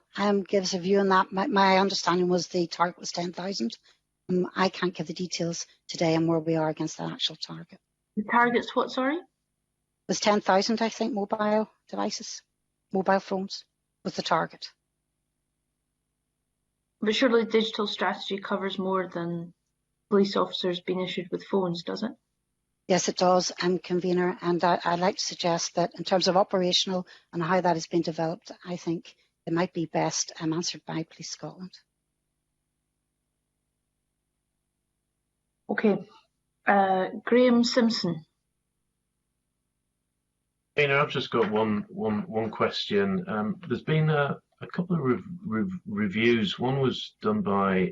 [SPEAKER 6] gives a view on that. My understanding was the target was 10,000. I can't give the details today on where we are against that actual target.
[SPEAKER 1] The target's what, sorry? It
[SPEAKER 6] was 10,000, I think, mobile devices, mobile phones was the target.
[SPEAKER 1] But surely digital strategy covers more than police officers being issued with phones, does it?
[SPEAKER 6] Yes, it does, Convener, and I'd like to suggest that in terms of operational and how that has been developed, I think it might be best answered by Police Scotland.
[SPEAKER 1] Okay, Graham Simpson.
[SPEAKER 5] I've just got one question. There's been a couple of reviews. One was done by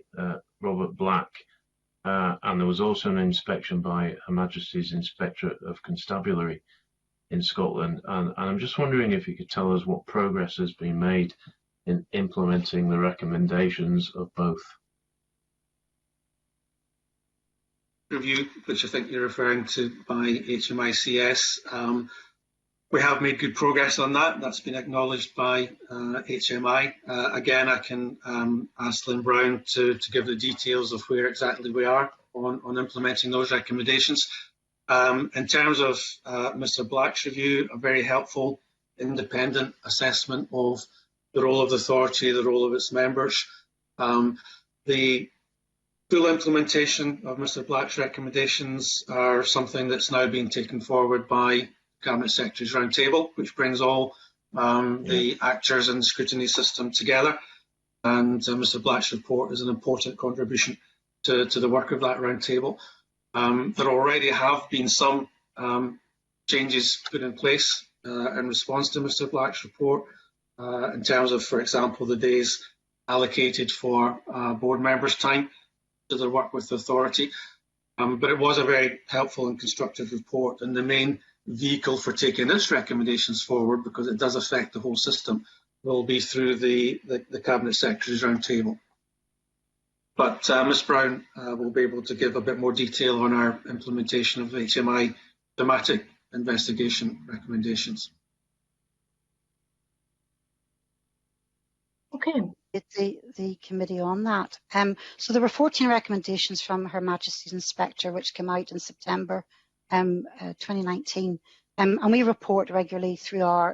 [SPEAKER 5] Robert Black, and there was also an inspection by Her Majesty's Inspectorate of Constabulary in Scotland. And I'm just wondering if you could tell us what progress has been made in implementing the recommendations of both.
[SPEAKER 2] Review, which I think you're referring to, by HMICS. We have made good progress on that. That's been acknowledged by HMI. Again, I can ask Lynn Brown to give the details of where exactly we are on implementing those recommendations. In terms of Mr Black's review, a very helpful independent assessment of the role of the authority, the role of its members. The full implementation of Mr Black's recommendations are something that's now being taken forward by Cabinet Secretary's Roundtable, which brings all the actors in the scrutiny system together. And Mr Black's report is an important contribution to the work of that Roundtable. There already have been some changes put in place in response to Mr Black's report, in terms of, for example, the days allocated for board members' time to their work with the authority. But it was a very helpful and constructive report, and the main vehicle for taking its recommendations forward, because it does affect the whole system, will be through the Cabinet Secretary's Roundtable. But Ms Brown will be able to give a bit more detail on our implementation of HMI thematic investigation recommendations.
[SPEAKER 6] Okay. The committee on that. So there were 14 recommendations from Her Majesty's Inspector, which came out in September 2019. And we report regularly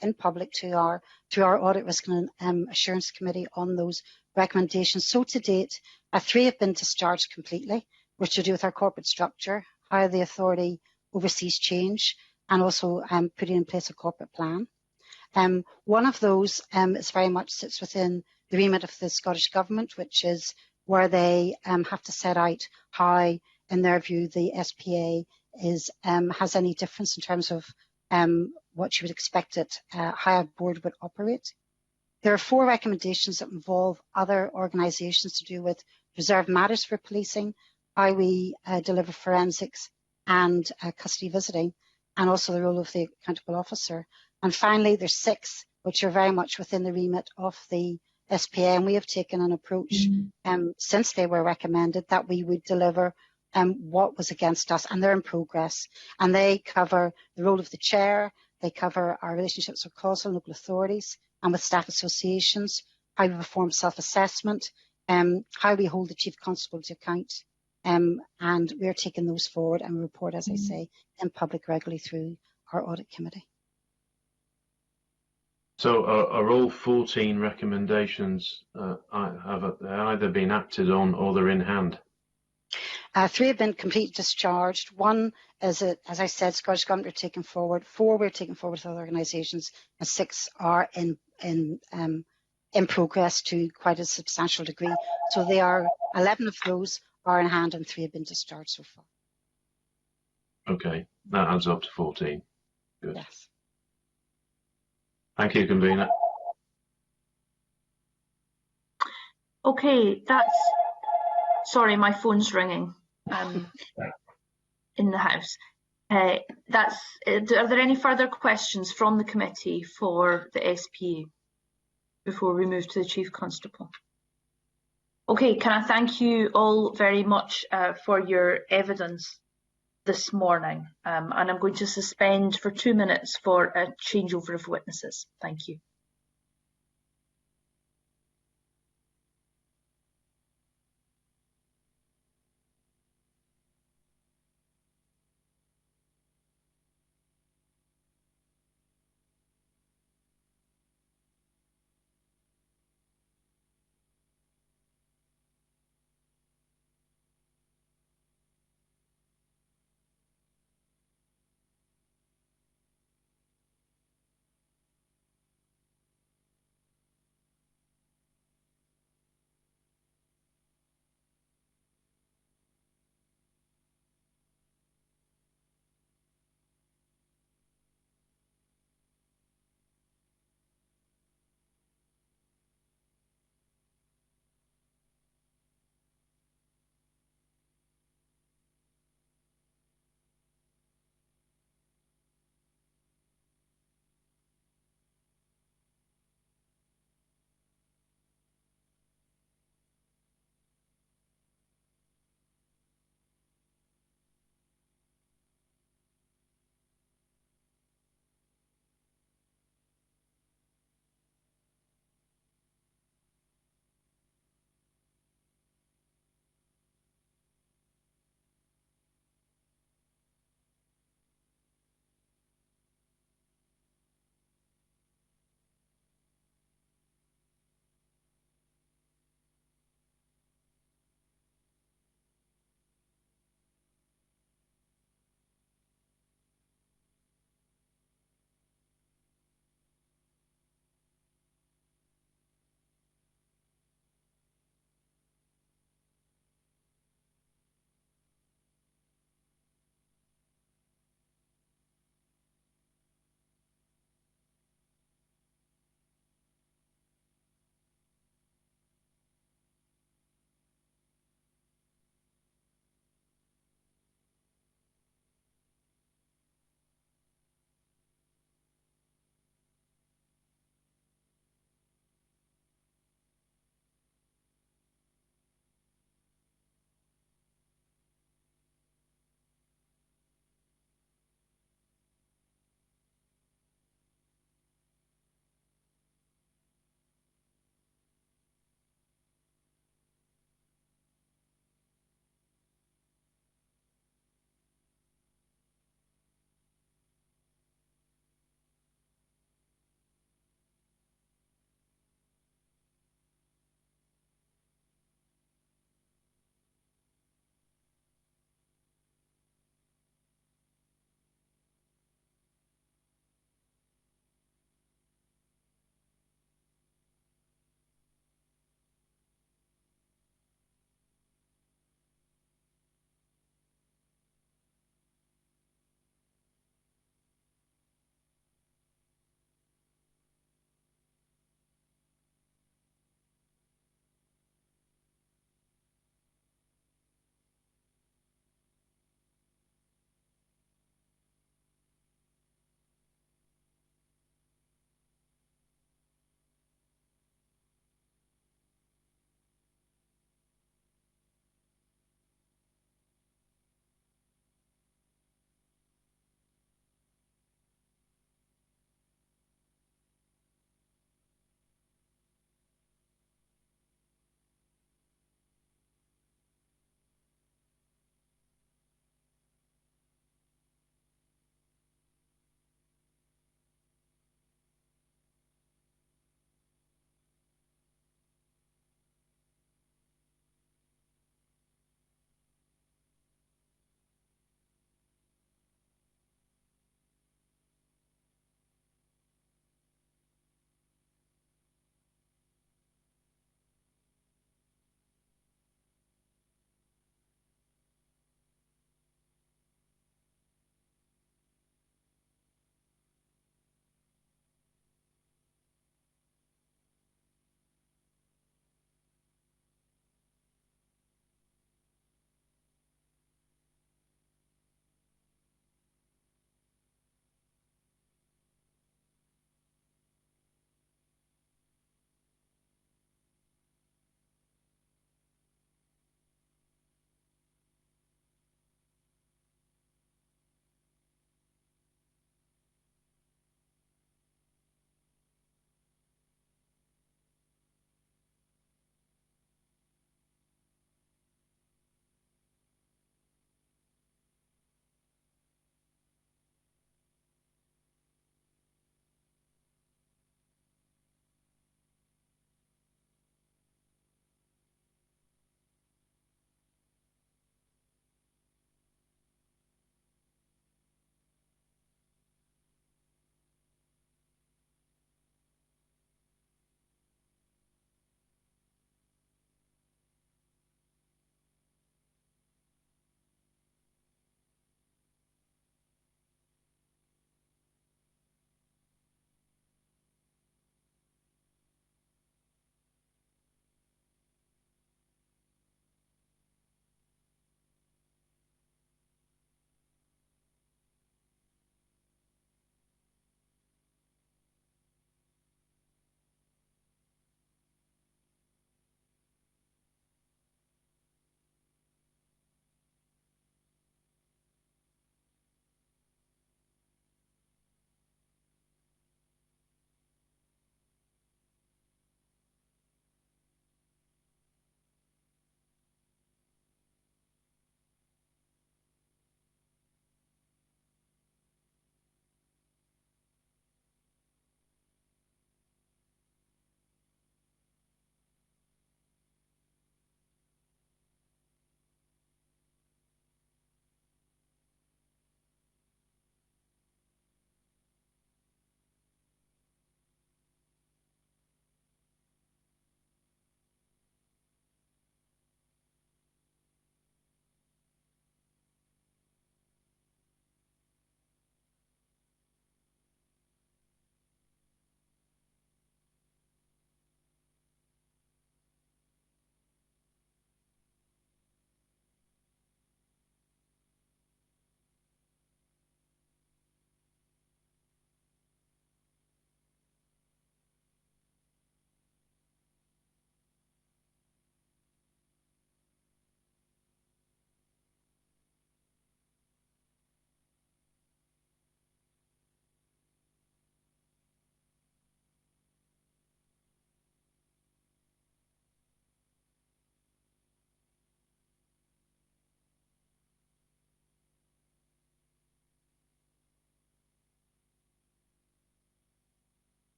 [SPEAKER 6] in public through our Audit, Risk and Assurance Committee on those recommendations. So to date, 3 have been discharged completely, which to do with our corporate structure, how the authority oversees change, and also putting in place a corporate plan. One of those is very much sits within the remit of the Scottish Government, which is where they have to set out how, in their view, the SPA has any difference in terms of what you would expect how a board would operate. There are 4 recommendations that involve other organisations to do with reserved matters for policing, how we deliver forensics and custody visiting, and also the role of the accountable officer. And finally, there's 6 which are very much within the remit of the SPA, and we have taken an approach since they were recommended that we would deliver what was against us, and they're in progress. And they cover the role of the chair, they cover our relationships with causal and local authorities and with staff associations, how we perform self-assessment, how we hold the Chief Constable to account, and we're taking those forward and report, as I say, in public regularly through our Audit Committee.
[SPEAKER 5] So are all 14 recommendations have either been acted on or they're in hand?
[SPEAKER 6] 3 have been completely discharged. 1 is, as I said, Scottish Government are taking forward. 4 we're taking forward with other organisations, and 6 are in progress to quite a substantial degree. So 11 of those are in hand, and 3 have been discharged so far.
[SPEAKER 5] Okay, that adds up to 14. Good.
[SPEAKER 6] Yes.
[SPEAKER 5] Thank you, Convener.
[SPEAKER 1] Okay, sorry, my phone's ringing in the House. Are there any further questions from the committee for the SPA before we move to the Chief Constable? Okay, can I thank you all very much for your evidence this morning, and I'm going to suspend for 2 minutes for a changeover of witnesses. Thank you.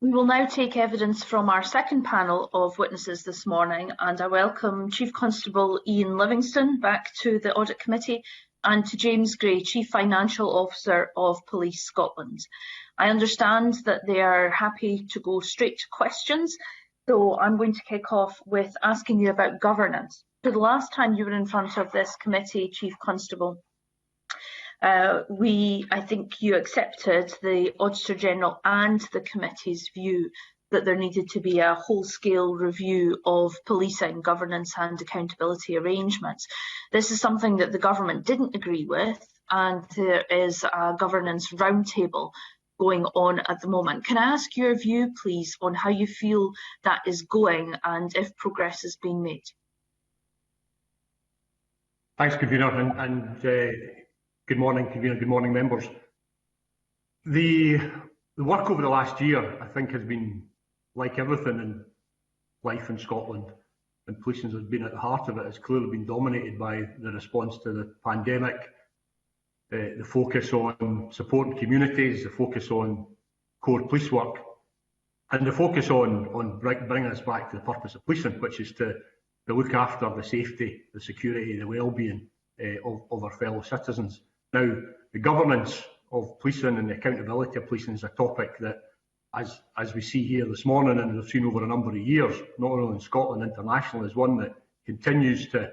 [SPEAKER 1] We will now take evidence from our second panel of witnesses this morning, and I welcome Chief Constable Ian Livingston back to the Audit Committee and to James Gray, Chief Financial Officer of Police Scotland. I understand that they are happy to go straight to questions, so I'm going to kick off with asking you about governance. For the last time you were in front of this committee, Chief Constable, I think you accepted the Auditor General and the committee's view that there needed to be a whole-scale review of policing, governance and accountability arrangements. This is something that the government didn't agree with, and there is a governance roundtable going on at the moment. Can I ask your view, please, on how you feel that is going and if progress is being made?
[SPEAKER 9] Thanks, Convener, and good morning, Convener, good morning, members. The work over the last year, I think, has been, like everything in life in Scotland, and policing has been at the heart of it, has clearly been dominated by the response to the pandemic, the focus on supporting communities, the focus on core police work, and the focus on bringing us back to the purpose of policing, which is to look after the safety, the security, the well-being of our fellow citizens. Now, the governance of policing and the accountability of policing is a topic that, as we see here this morning and we've seen over a number of years, not only in Scotland, internationally, is one that continues to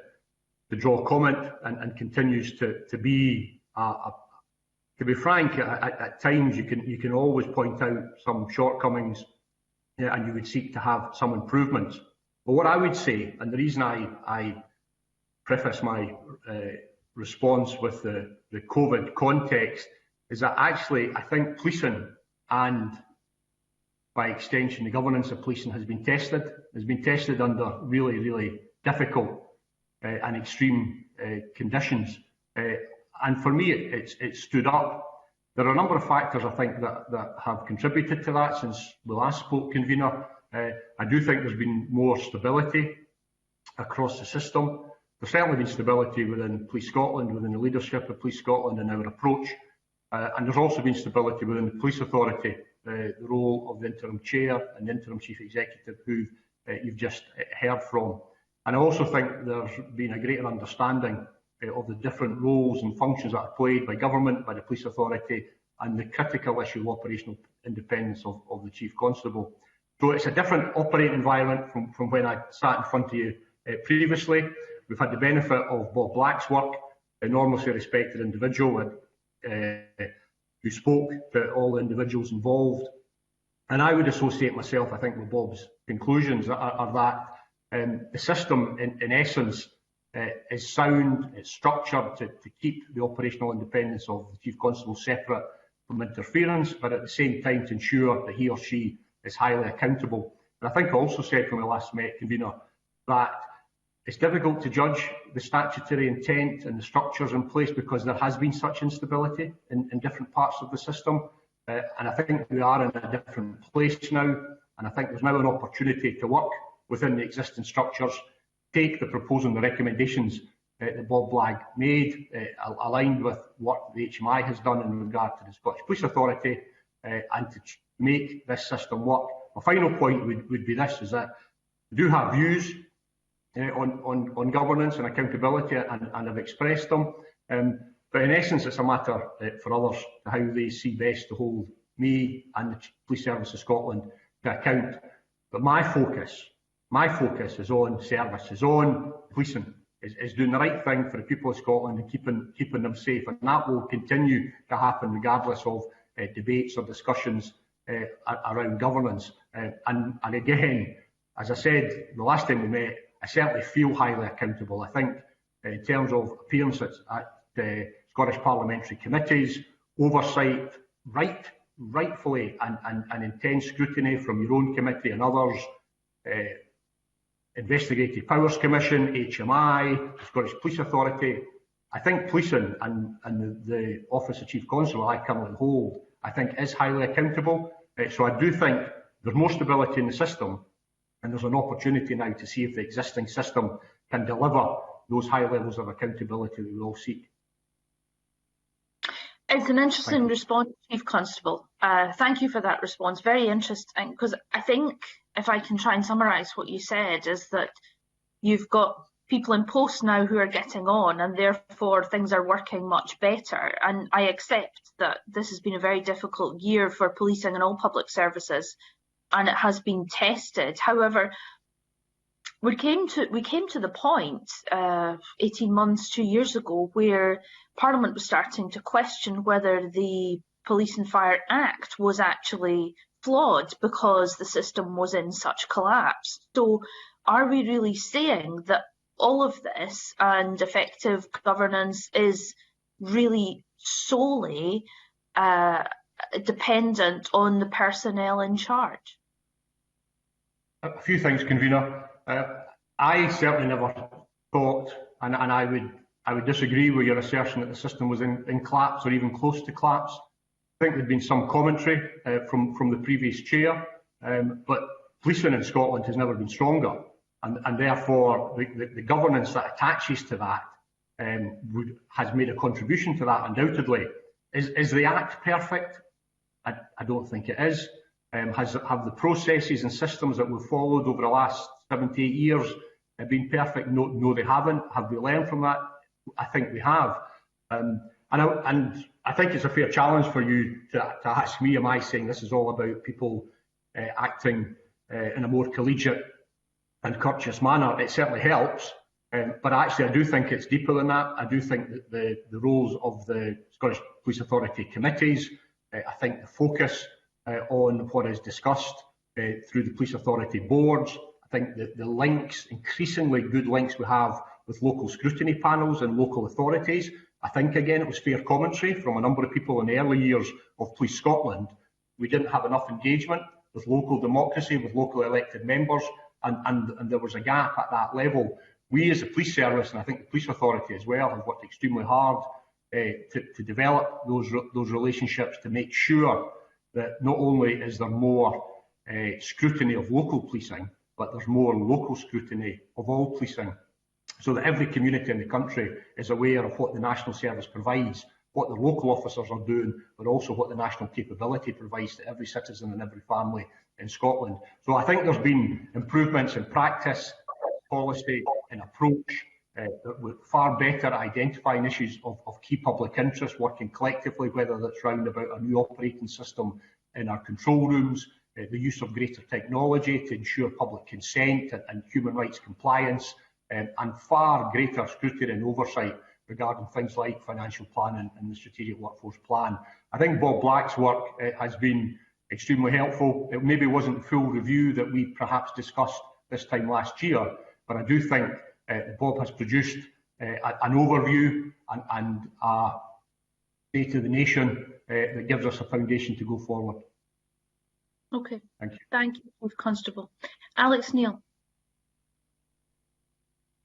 [SPEAKER 9] draw comment and continues to be, to be frank, at times you can always point out some shortcomings, and you would seek to have some improvements. But what I would say, and the reason I preface my response with the COVID context, is that actually I think policing, and by extension the governance of policing, has been tested under really, really difficult and extreme conditions. And for me, it stood up. There are a number of factors, I think, that have contributed to that since we last spoke, Convener. I do think there's been more stability across the system. There's certainly been stability within Police Scotland, within the leadership of Police Scotland and our approach. And there's also been stability within the Police Authority, the role of the interim chair and the interim chief executive, who you've just heard from. And I also think there's been a greater understanding of the different roles and functions that are played by government, by the Police Authority, and the critical issue of operational independence of the Chief Constable. So it's a different operating environment from when I sat in front of you previously. We've had the benefit of Bob Black's work, an enormously respected individual who spoke to all the individuals involved. And I would associate myself, I think, with Bob's conclusions are that the system, in essence, is sound, it's structured to keep the operational independence of the Chief Constable separate from interference, but at the same time to ensure that he or she is highly accountable. And I think I also said when we last met, Convener, that it's difficult to judge the statutory intent and the structures in place because there has been such instability in different parts of the system. And I think we are in a different place now. And I think there's now an opportunity to work within the existing structures, take the proposal and the recommendations that Bob Black made, aligned with what the HMI has done in regard to the Scottish Police Authority, and to make this system work. My final point would be this, is that we do have views on governance and accountability, and have expressed them. But in essence, it's a matter for others how they see best to hold me and the Police Service of Scotland to account. But my focus is on service, is on policing, is doing the right thing for the people of Scotland and keeping them safe. And that will continue to happen regardless of debates or discussions around governance. And again, as I said the last time we met, I certainly feel highly accountable. I think in terms of appearances at Scottish parliamentary committees, oversight, rightfully and intense scrutiny from your own committee and others, Investigative Powers Commission, HMI, Scottish Police Authority. I think policing and the Office of Chief Constable I currently hold, I think is highly accountable. So I do think there's more stability in the system, and there's an opportunity now to see if the existing system can deliver those high levels of accountability that we all seek.
[SPEAKER 1] It's an interesting response, Chief Constable. Thank you for that response. Very interesting, because I think, if I can try and summarise what you said, is that you've got people in post now who are getting on, and therefore things are working much better. And I accept that this has been a very difficult year for policing and all public services, and it has been tested. However, we came to the point 18 months, 2 years ago, where Parliament was starting to question whether the Police and Fire Act was actually flawed because the system was in such collapse. So are we really saying that all of this and effective governance is really solely dependent on the personnel in charge?
[SPEAKER 9] A few things, Convener. I certainly never thought, and I would disagree with your assertion that the system was in collapse or even close to collapse. I think there'd been some commentary from the previous chair, but policing in Scotland has never been stronger, and therefore the governance that attaches to that has made a contribution to that, undoubtedly. Is the Act perfect? I don't think it is. Have the processes and systems that we've followed over the last 7 to 8 years been perfect? No, they haven't. Have we learned from that? I think we have. And I think it's a fair challenge for you to ask me, am I saying this is all about people acting in a more collegiate and courteous manner? It certainly helps. But actually, I do think it's deeper than that. I do think that the roles of the Scottish Police Authority committees, I think the focus on what is discussed through the Police Authority boards, I think that the links, increasingly good links we have with local scrutiny panels and local authorities. I think, again, it was fair commentary from a number of people in the early years of Police Scotland. We didn't have enough engagement with local democracy, with local elected members, and there was a gap at that level. We as a police service, and I think the Police Authority as well, have worked extremely hard to develop those relationships, to make sure that not only is there more scrutiny of local policing, but there's more local scrutiny of all policing, so that every community in the country is aware of what the National Service provides, what the local officers are doing, but also what the national capability provides to every citizen and every family in Scotland. So I think there's been improvements in practice, policy and approach, with far better at identifying issues of key public interest, working collectively, whether that's round about a new operating system in our control rooms, the use of greater technology to ensure public consent and human rights compliance, and far greater scrutiny and oversight regarding things like financial planning and the strategic workforce plan. I think Bob Black's work has been extremely helpful. It maybe wasn't the full review that we perhaps discussed this time last year, but I do think Bob has produced an overview and a state of the nation that gives us a foundation to go forward.
[SPEAKER 1] Okay.
[SPEAKER 9] Thank you.
[SPEAKER 1] Thank you, Chief Constable. Alex Neil.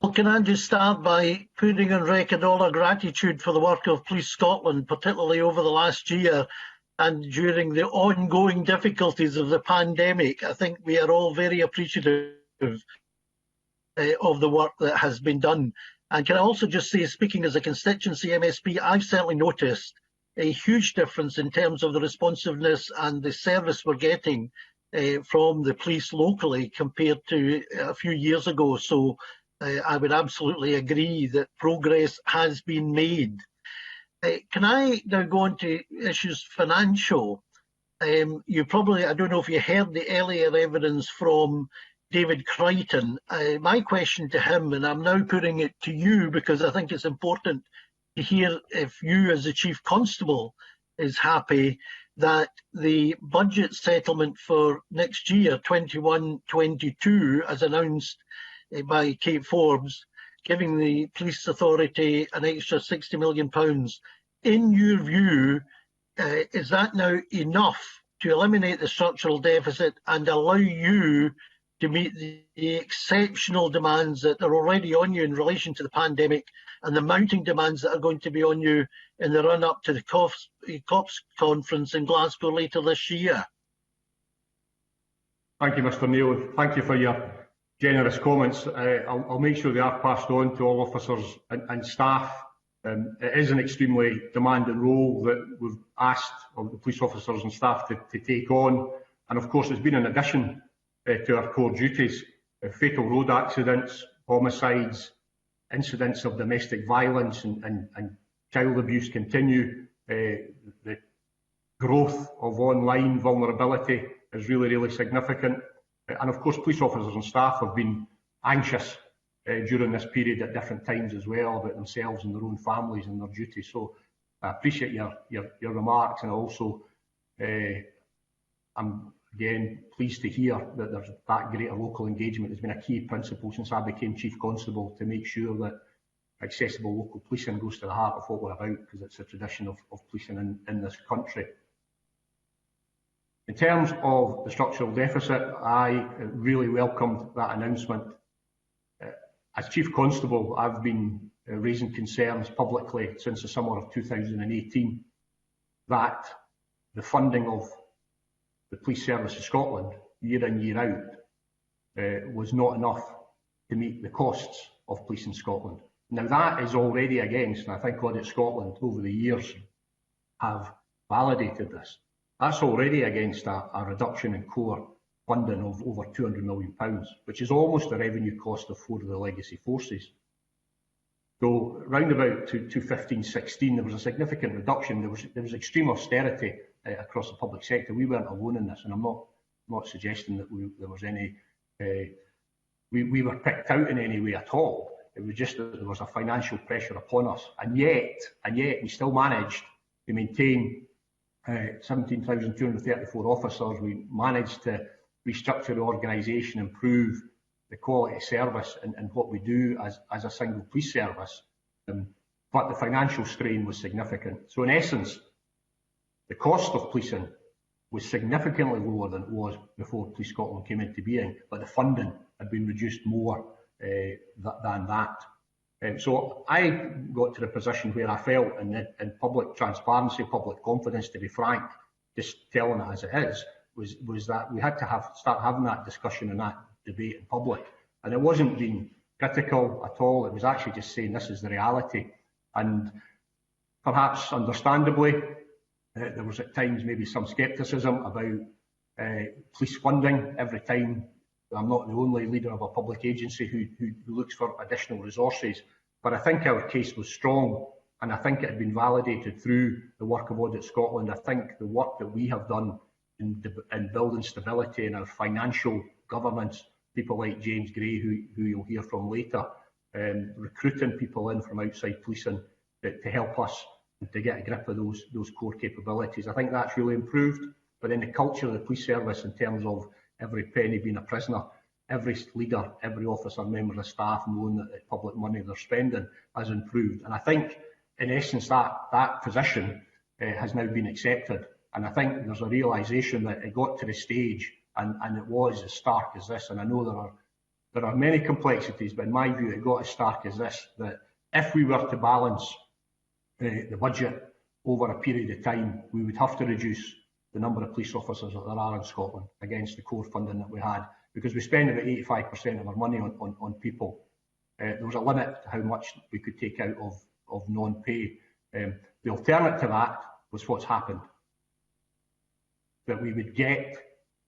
[SPEAKER 3] Well, can I just start by putting on record all our gratitude for the work of Police Scotland, particularly over the last year and during the ongoing difficulties of the pandemic. I think we are all very appreciative of the work that has been done. And can I also just say, speaking as a constituency MSP, I've certainly noticed a huge difference in terms of the responsiveness and the service we're getting from the police locally compared to a few years ago. So I would absolutely agree that progress has been made. Can I now go on to issues financial? You probably, I don't know if you heard the earlier evidence from David Crichton. My question to him, and I'm now putting it to you because I think it's important to hear if you as the Chief Constable is happy that the budget settlement for next year, 21-22, as announced by Kate Forbes, giving the Police Authority an extra £60 million. In your view, is that now enough to eliminate the structural deficit and allow you to meet the exceptional demands that are already on you in relation to the pandemic and the mounting demands that are going to be on you in the run-up to the COPS conference in Glasgow later this year?
[SPEAKER 9] Thank you, Mr Neil. Thank you for your generous comments. I'll make sure they are passed on to all officers and staff It is an extremely demanding role that we've asked of the police officers and staff to take on, and of course it's been an addition to our core duties. Fatal road accidents, homicides, incidents of domestic violence and child abuse continue. The growth of online vulnerability is really significant, and of course police officers and staff have been anxious during this period at different times as well about themselves and their own families and their duties. So I appreciate your remarks, and also I'm again pleased to hear that there's that greater local engagement. Has been a key principle since I became Chief Constable, to make sure that accessible local policing goes to the heart of what we're about, because it's a tradition of policing in this country. In terms of the structural deficit, I really welcomed that announcement. As Chief Constable, I've been raising concerns publicly since the summer of 2018 that the funding of the Police Service of Scotland, year in, year out, was not enough to meet the costs of police in Scotland. Now that is already against, and I think Audit Scotland over the years have validated this, that's already against a reduction in core funding of over £200 million, which is almost the revenue cost of 4 of the legacy forces. So round about to 2015-16, there was a significant reduction. There was extreme austerity across the public sector. We weren't alone in this, and I'm not suggesting that there was any, we were picked out in any way at all. It was just that there was a financial pressure upon us, and yet we still managed to maintain 17,234 officers. We managed to restructure the organisation, improve the quality of service and what we do as a single police service, but the financial strain was significant. So in essence, the cost of policing was significantly lower than it was before Police Scotland came into being, but the funding had been reduced more than that. So I got to the position where I felt in public transparency, public confidence, to be frank, just telling it as it is, was that we had to start having that discussion and that debate in public. And it wasn't being critical at all, it was actually just saying this is the reality. And perhaps understandably, there was at times maybe some scepticism about police funding. Every time, I'm not the only leader of a public agency who looks for additional resources, but I think our case was strong, and I think it had been validated through the work of Audit Scotland. I think the work that we have done in building stability in our financial governance, people like James Gray, who you'll hear from later, recruiting people in from outside policing to help us to get a grip of those core capabilities. I think that's really improved. But in the culture of the police service, in terms of every penny being a prisoner, every leader, every officer, member of staff knowing that the public money they're spending has improved. And I think, in essence, that position has now been accepted. And I think there's a realisation that it got to the stage, and it was as stark as this. And I know there are many complexities, but in my view, it got as stark as this, that if we were to balance the budget over a period of time, we would have to reduce the number of police officers that there are in Scotland against the core funding that we had, because we spend about 85% of our money on people. There was a limit to how much we could take out of non-pay. The alternate to that was what's happened, that we would get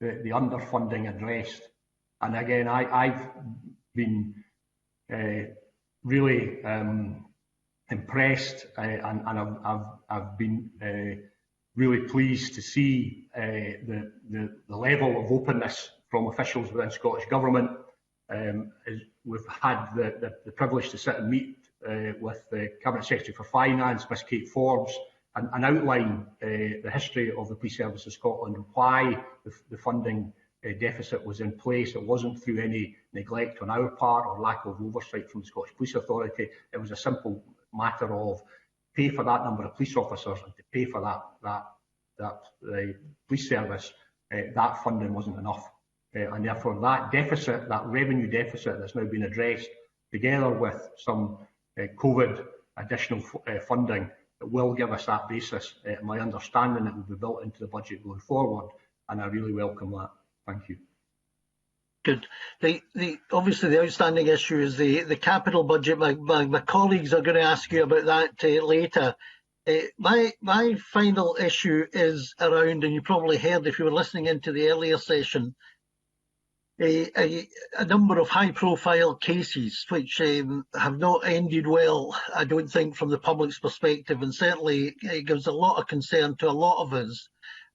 [SPEAKER 9] the underfunding addressed. And again, I've been really impressed, and I've been really pleased to see the level of openness from officials within Scottish Government. We've had the privilege to sit and meet with the Cabinet Secretary for Finance, Miss Kate Forbes, and outline the history of the Police Service of Scotland, why the funding deficit was in place. It wasn't through any neglect on our part or lack of oversight from the Scottish Police Authority. It was a simple matter of pay for that number of police officers and to pay for that police service. That funding wasn't enough, and therefore that deficit, that revenue deficit that's now been addressed, together with some COVID additional funding, it will give us that basis. My understanding, it will be built into the budget going forward, and I really welcome that. Thank you.
[SPEAKER 3] Good. Obviously the outstanding issue is the capital budget. My colleagues are going to ask you about that later. My final issue is around, and you probably heard if you were listening into the earlier session, a number of high-profile cases which have not ended well, I don't think, from the public's perspective, and certainly it gives a lot of concern to a lot of us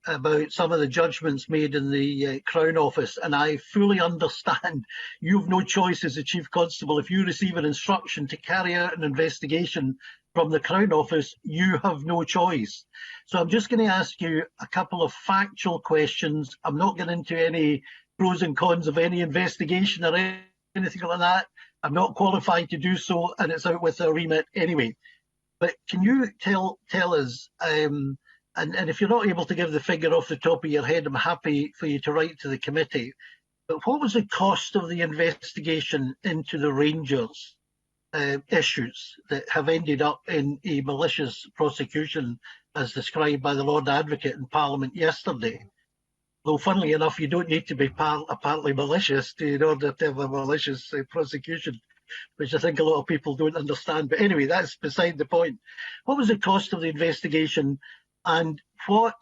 [SPEAKER 3] about some of the judgments made in the Crown Office. And I fully understand you've no choice as the Chief Constable. If you receive an instruction to carry out an investigation from the Crown Office, you have no choice. So I'm just going to ask you a couple of factual questions. I'm not getting into any pros and cons of any investigation or anything like that. I'm not qualified to do so, and it's out with a remit anyway. But can you tell us, and if you're not able to give the figure off the top of your head, I'm happy for you to write to the committee, but what was the cost of the investigation into the Rangers issues that have ended up in a malicious prosecution as described by the Lord Advocate in Parliament yesterday? Though, funnily enough, you don't need to be apparently malicious in order to have a malicious prosecution, which I think a lot of people don't understand. But anyway, that's beside the point. What was the cost of the investigation, and what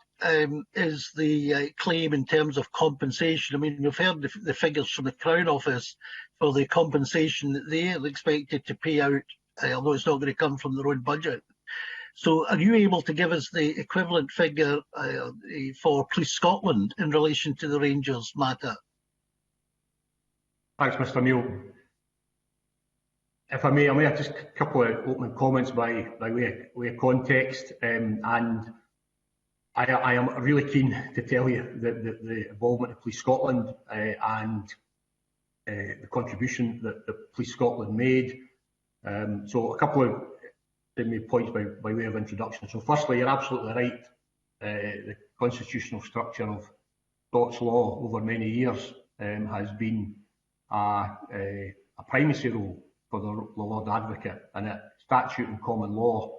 [SPEAKER 3] is the claim in terms of compensation? I mean, we've heard the figures from the Crown Office for the compensation that they are expected to pay out, although it's not going to come from their own budget. So are you able to give us the equivalent figure for Police Scotland in relation to the Rangers matter?
[SPEAKER 9] Thanks, Mr. Neil. If I may have just a couple of opening comments by way of context. And I am really keen to tell you that the involvement of Police Scotland and the contribution that the Police Scotland made. So a couple of points by way of introduction. So firstly, you're absolutely right. The constitutional structure of Scots law over many years has been a primacy role for the Lord Advocate, and a statute and common law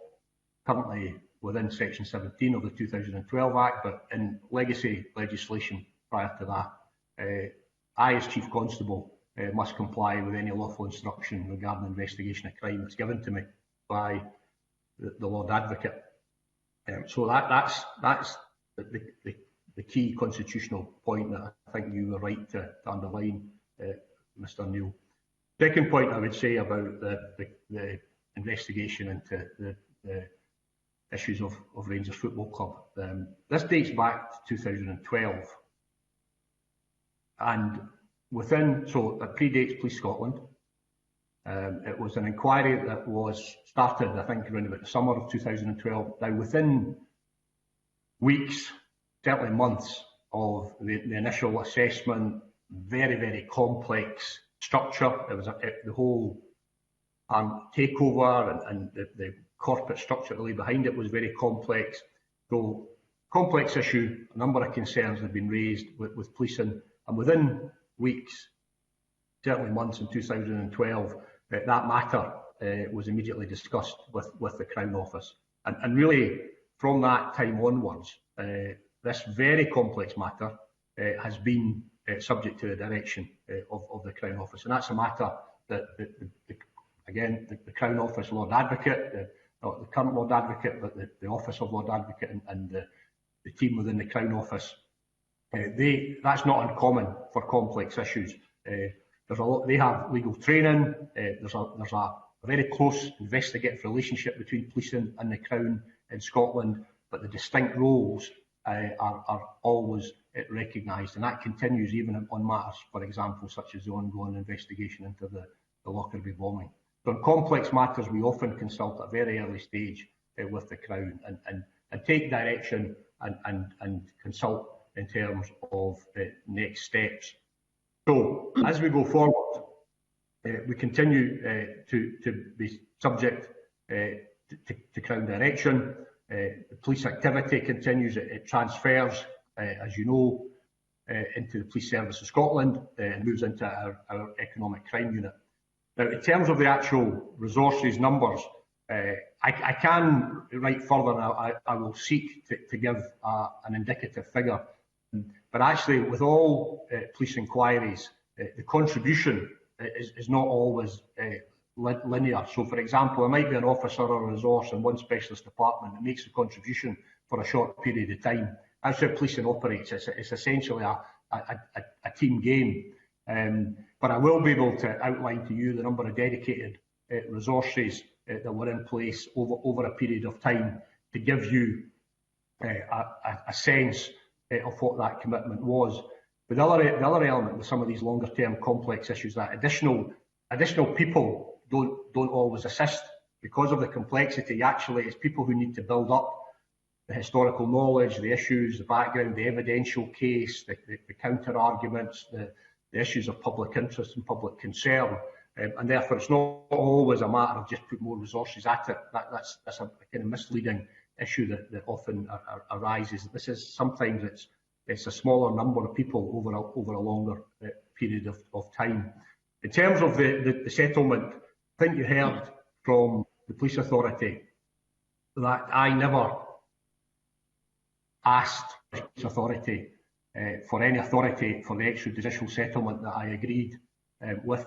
[SPEAKER 9] currently within Section 17 of the 2012 Act, but in legacy legislation prior to that. I, as Chief Constable, must comply with any lawful instruction regarding investigation of crime that's given to me by the Lord Advocate. So that's the key constitutional point that I think you were right to underline, Mr. Neil. Second point I would say about the investigation into the issues of Rangers Football Club. This dates back to 2012, and so it predates Police Scotland. It was an inquiry that was started, I think, around about the summer of 2012. Now, within weeks, certainly months of the initial assessment, very, very complex structure. It was the whole takeover and the corporate structure that lay behind it was very complex. So, complex issue, a number of concerns have been raised with policing, and within weeks, certainly months in 2012, that matter was immediately discussed with the Crown Office. And really, from that time onwards, this very complex matter has been subject to the direction of the Crown Office. And that's a matter that, again, the Crown Office Lord Advocate, not the current Lord Advocate, but the Office of Lord Advocate and the team within the Crown Office, that's not uncommon for complex issues. They have legal training. There's a very close investigative relationship between policing and the Crown in Scotland, but the distinct roles are always recognised, and that continues even on matters, for example, such as the ongoing investigation into the Lockerbie bombing. So on complex matters, we often consult at a very early stage with the Crown and take direction and consult in terms of next steps. So as we go forward, we continue to be subject to Crown direction. The police activity continues, it transfers, as you know, into the Police Service of Scotland and moves into our Economic Crime Unit. Now, in terms of the actual resources numbers, I can write further, and I will seek to give an indicative figure. But actually, with all police inquiries, the contribution is not always linear. So, for example, there might be an officer or a resource in one specialist department that makes a contribution for a short period of time. That's how policing operates. It's essentially a team game. But I will be able to outline to you the number of dedicated resources that were in place over a period of time to give you a sense of what that commitment was. But the other element with some of these longer term complex issues, that additional people don't always assist because of the complexity. Actually, it's people who need to build up the historical knowledge, the issues, the background, the evidential case, the counter arguments, the issues of public interest and public concern. And therefore, it's not always a matter of just put more resources at it. That's a kind of misleading issue that often arises. This is sometimes it's a smaller number of people over a longer period of time. In terms of the settlement, I think you heard from the police authority that I never asked the police authority for any authority for the extrajudicial settlement that I agreed with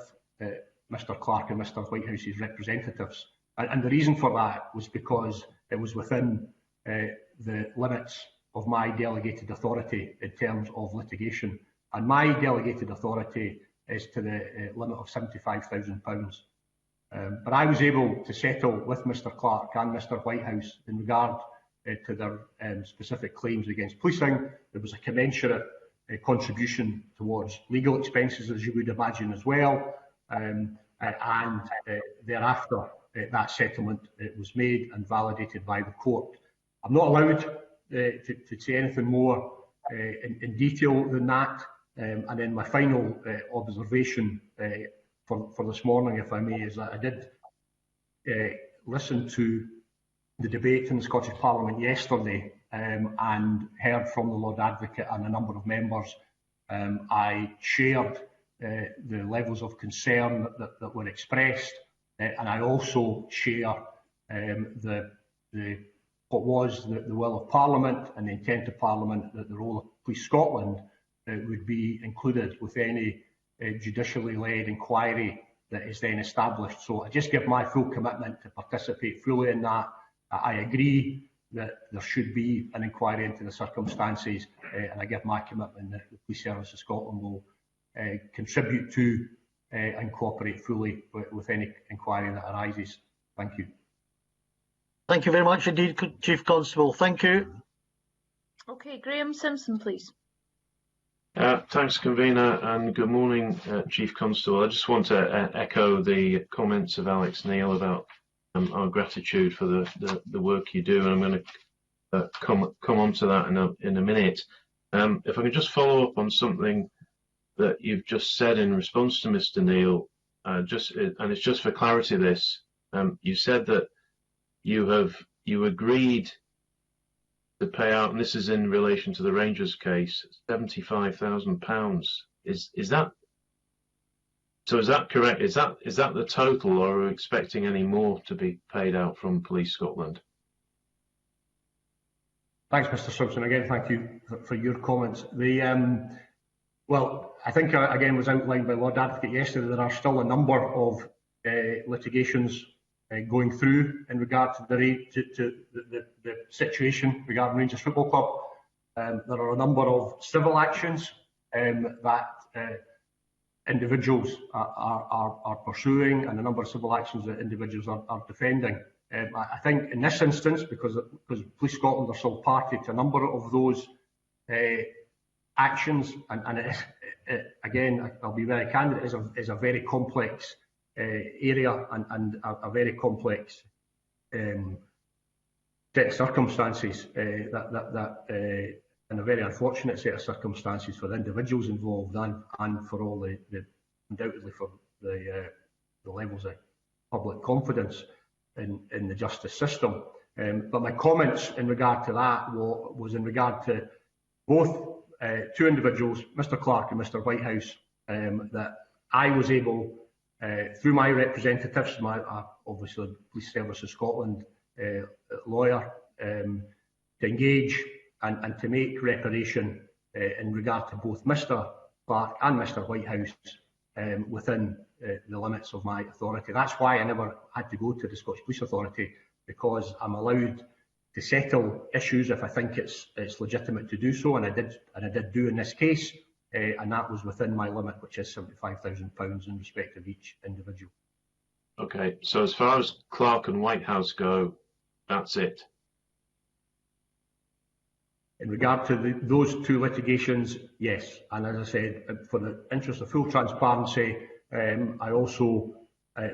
[SPEAKER 9] Mr Clarke and Mr Whitehouse's representatives. And the reason for that was because it was within the limits of my delegated authority in terms of litigation. And my delegated authority is to the limit of £75,000. But I was able to settle with Mr Clarke and Mr Whitehouse in regard to their specific claims against policing. There was a commensurate contribution towards legal expenses, as you would imagine, as well. And thereafter, that settlement was made and validated by the court. I'm not allowed to say anything more in detail than that. And then my final observation for this morning, if I may, is that I did listen to the debate in the Scottish Parliament yesterday and heard from the Lord Advocate and a number of members. I shared the levels of concern that were expressed, and I also share what was the will of Parliament and the intent of Parliament that the role of Police Scotland would be included with any judicially led inquiry that is then established. So I just give my full commitment to participate fully in that. I agree that there should be an inquiry into the circumstances, and I give my commitment that the Police Service of Scotland will contribute to and cooperate fully with any inquiry that arises. Thank you.
[SPEAKER 3] Thank you very much indeed, Chief Constable. Thank you.
[SPEAKER 1] Okay, Graham Simpson, please.
[SPEAKER 5] Thanks, Convener, and good morning, Chief Constable. I just want to echo the comments of Alex Neil about our gratitude for the work you do, and I'm going to come on to that in a minute. If I could just follow up on something that you've just said in response to Mr Neil, and it's just for clarity. This you said that you agreed to pay out, and this is in relation to the Rangers case, £75,000. Is that so? Is that correct? Is that the total, or are we expecting any more to be paid out from Police Scotland?
[SPEAKER 9] Thanks, Mr Simpson. Again, thank you for your comments. Well, I think again was outlined by Lord Advocate yesterday. There are still a number of litigations going through in regard to the situation regarding Rangers Football Club. There are a number of civil actions that individuals are pursuing, and a number of civil actions that individuals are defending. I think in this instance, because Police Scotland are still party to a number of those actions, and again, I'll be very candid, it is a very complex area and a very complex set of circumstances and a very unfortunate set of circumstances for the individuals involved and for all undoubtedly for the levels of public confidence in the justice system. But my comments in regard to that was in regard to both two individuals, Mr Clarke and Mr Whitehouse, that I was able, through my representatives, obviously Police Service of Scotland lawyer, to engage and to make reparation in regard to both Mr Clarke and Mr Whitehouse within the limits of my authority. That's why I never had to go to the Scottish Police Authority, because I'm allowed to settle issues if I think it's legitimate to do so, and I did do in this case, and that was within my limit, which is £75,000 in respect of each individual.
[SPEAKER 5] Okay, so as far as Clark and Whitehouse go, that's it.
[SPEAKER 9] In regard to those two litigations, yes. And as I said, for the interest of full transparency, I also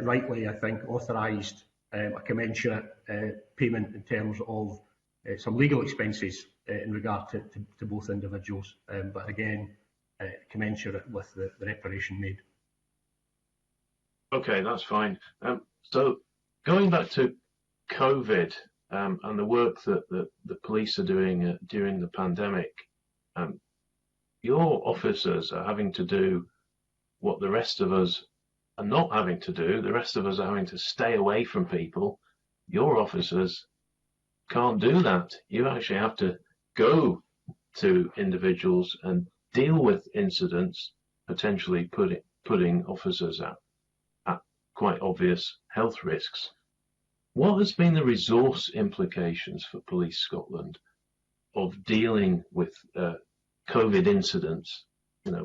[SPEAKER 9] rightly, I think, authorised a commensurate payment in terms of some legal expenses in regard to both individuals, but again, commensurate with the reparation made.
[SPEAKER 5] Okay, that's fine. So going back to COVID and the work that the police are doing during the pandemic, your officers are having to do what the rest of us are not having to do. The rest of us are having to stay away from people. Your officers can't do that. You actually have to go to individuals and deal with incidents, potentially putting officers at quite obvious health risks. What has been the resource implications for Police Scotland of dealing with COVID incidents?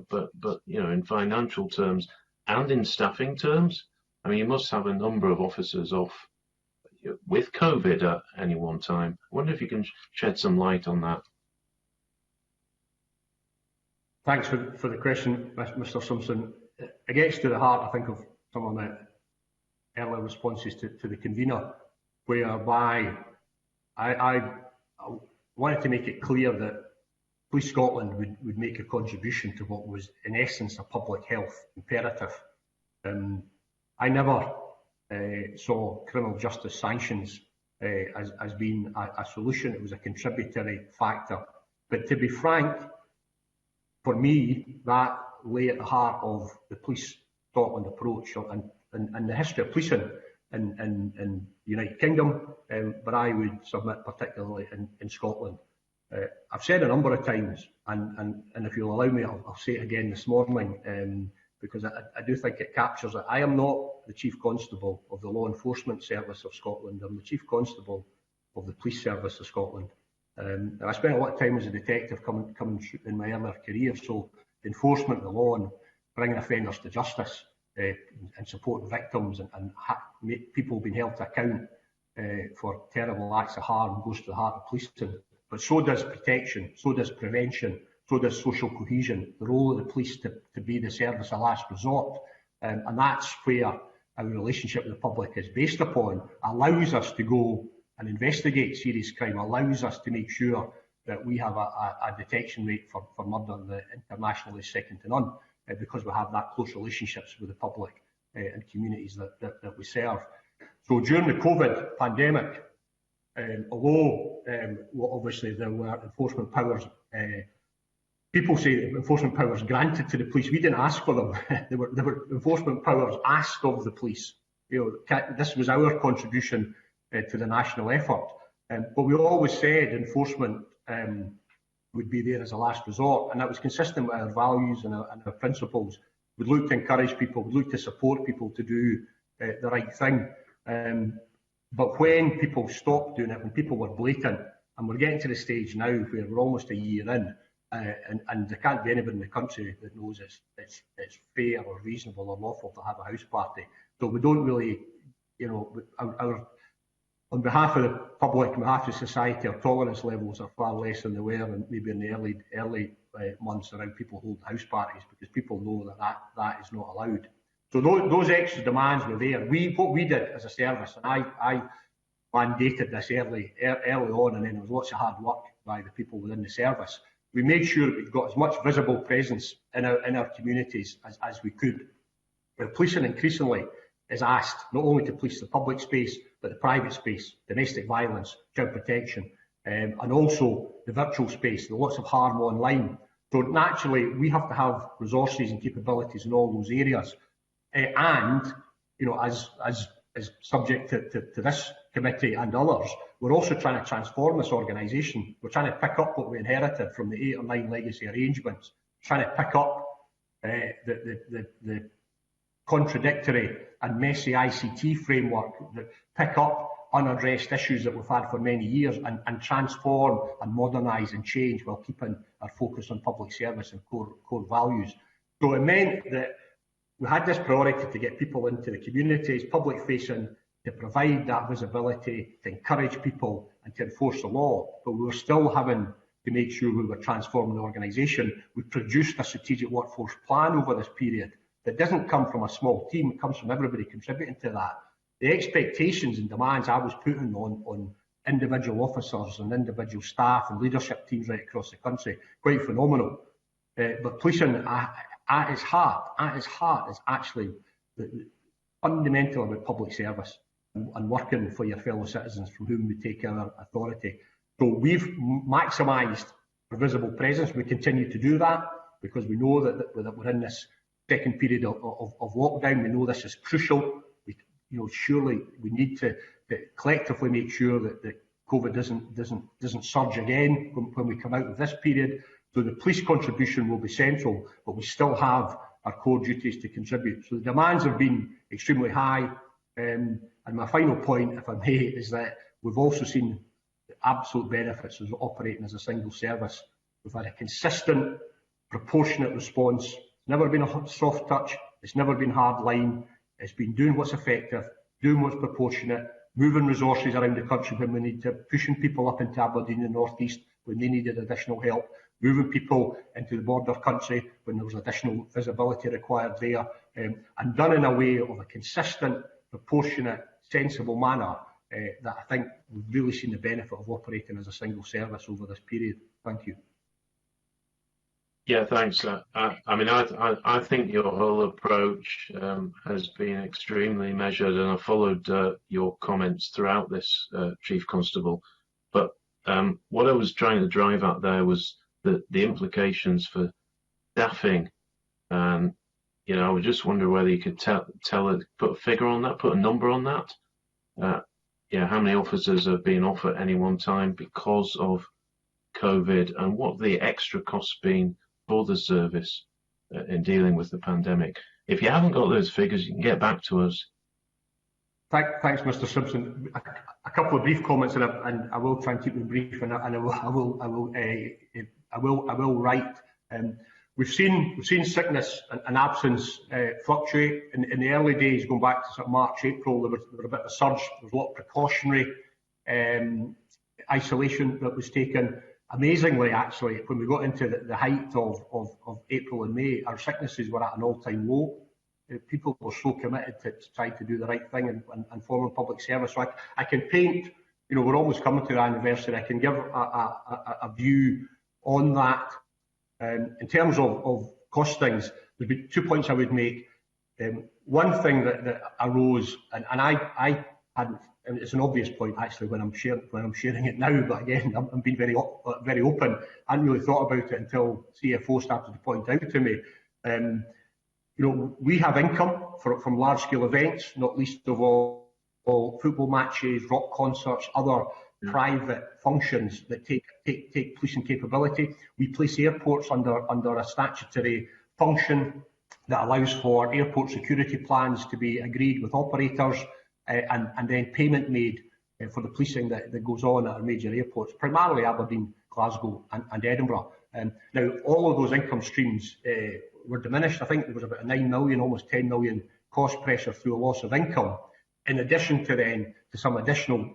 [SPEAKER 5] But in financial terms and in staffing terms. I mean, you must have a number of officers off with COVID at any one time. I wonder if you can shed some light on that.
[SPEAKER 9] Thanks for the question, Mr. Simpson. It gets to the heart, I think, of some of the earlier responses to the convener, whereby I wanted to make it clear that Police Scotland would make a contribution to what was, in essence, a public health imperative. I never saw criminal justice sanctions as being a solution. It was a contributory factor. But to be frank, for me, that lay at the heart of the Police Scotland approach and the history of policing in the United Kingdom, but I would submit particularly in Scotland. I've said a number of times, and if you'll allow me, I'll say it again this morning, because I do think it captures it. I am not the Chief Constable of the Law Enforcement Service of Scotland. I'm the Chief Constable of the Police Service of Scotland. I spent a lot of time as a detective coming in my earlier career, so enforcement of the law and bringing offenders to justice and supporting victims and people being held to account for terrible acts of harm goes to the heart of policing. But so does protection, so does prevention, so does social cohesion, the role of the police to be the service of last resort. And that's where our relationship with the public is based upon, allows us to go and investigate serious crime, allows us to make sure that we have a detection rate for murder that internationally is second to none, because we have that close relationships with the public and communities that we serve. So during the COVID pandemic, although obviously there were enforcement powers, people say that enforcement powers granted to the police. We didn't ask for them. There were enforcement powers asked of the police. This was our contribution to the national effort. But we always said enforcement would be there as a last resort, and that was consistent with our values and our principles. We'd look to encourage people, we'd look to support people to do the right thing. But when people stopped doing it, when people were blatant, and we're getting to the stage now where we're almost a year in, and there can't be anybody in the country that knows it's fair or reasonable or lawful to have a house party. So we don't really, on behalf of the public, on behalf of society, our tolerance levels are far less than they were in maybe in the early months around people holding house parties, because people know that is not allowed. So those extra demands were there. What we did as a service, and I mandated this early on, and then there was lots of hard work by the people within the service. We made sure that we've got as much visible presence in our communities as we could. Where policing increasingly is asked not only to police the public space, but the private space, domestic violence, child protection, and also the virtual space. There's lots of harm online. So naturally, we have to have resources and capabilities in all those areas. And as subject to this committee and others, we're also trying to transform this organisation. We're trying to pick up what we inherited from the 8 or 9 legacy arrangements, trying to pick up the contradictory and messy ICT framework that pick up unaddressed issues that we've had for many years and transform and modernise and change while keeping our focus on public service and core values. So it meant that we had this priority to get people into the communities, public facing, to provide that visibility, to encourage people and to enforce the law. But we were still having to make sure we were transforming the organisation. We produced a strategic workforce plan over this period that doesn't come from a small team, it comes from everybody contributing to that. The expectations and demands I was putting on individual officers and individual staff and leadership teams right across the country, quite phenomenal. But policing at its heart is actually fundamental about public service and working for your fellow citizens from whom we take our authority. So we've maximised our visible presence. We continue to do that because we know that we're in this second period of lockdown. We know this is crucial. Surely we need to collectively make sure that COVID doesn't surge again when we come out of this period. So the police contribution will be central, but we still have our core duties to contribute. So the demands have been extremely high. And my final point, if I may, is that we've also seen the absolute benefits of operating as a single service. We've had a consistent, proportionate response. It's never been a soft touch. It's never been hard line. It's been doing what's effective, doing what's proportionate, moving resources around the country when we need to, pushing people up into Aberdeen and the North East when they needed additional help, moving people into the border country when there was additional visibility required there, and done in a way of a consistent, proportionate, sensible manner that I think we've really seen the benefit of operating as a single service over this period. Thank you.
[SPEAKER 5] Yeah, thanks. I think your whole approach has been extremely measured, and I followed your comments throughout this, Chief Constable. But what I was trying to drive at there was the implications for staffing, and I would just wonder whether you could put a figure on that, put a number on that. How many officers have been off at any one time because of COVID, and what the extra costs been for the service in dealing with the pandemic. If you haven't got those figures, you can get back to us.
[SPEAKER 9] Thanks, Mr. Simpson. A couple of brief comments, and I will try and keep them brief, and I will write. We've seen sickness and absence fluctuate in the early days, going back to sort of March, April. There was a bit of a surge. There was a lot of precautionary isolation that was taken. Amazingly, actually, when we got into the height of April and May, our sicknesses were at an all-time low. People were so committed to trying to do the right thing and follow public service. So I can paint, we're almost coming to the anniversary. I can give a view on that. In terms of costings, there'd be 2 points I would make. One thing that arose, and I hadn't, and it's an obvious point actually when I'm sharing it now, but again, I'm being very open. I hadn't really thought about it until CFO started to point out to me. We have income from large-scale events, not least of all football matches, rock concerts, other private functions that take policing capability. We police airports under a statutory function that allows for airport security plans to be agreed with operators, and then payment made for the policing that goes on at our major airports, primarily Aberdeen, Glasgow and Edinburgh. Now, all of those income streams were diminished. I think there was about a 9 million, almost 10 million cost pressure through a loss of income, in addition to some additional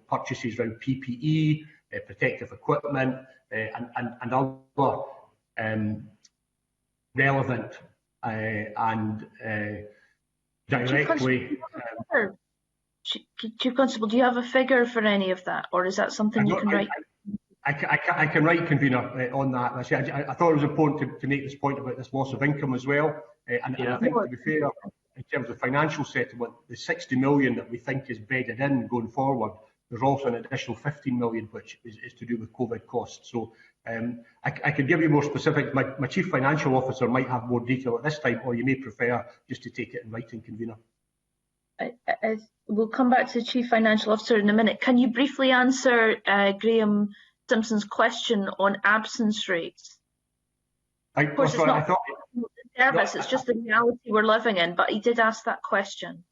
[SPEAKER 9] purchases around PPE, protective equipment, and other relevant and directly.
[SPEAKER 1] Chief Constable, do you have a figure for any of that, or is that something you can write?
[SPEAKER 9] I can write, convener, on that. I thought it was important to make this point about this loss of income as well. And I think, to be fair, in terms of financial settlement, the 60 million that we think is bedded in going forward, there's also an additional 15 million which is to do with COVID costs. So I could give you more specific. My Chief Financial Officer might have more detail at this time, or you may prefer just to take it in writing, convener.
[SPEAKER 1] We'll come back to the Chief Financial Officer in a minute. Can you briefly answer Graham Simpson's question on absence rates? service. It's just the reality we're living in. But he did ask that question.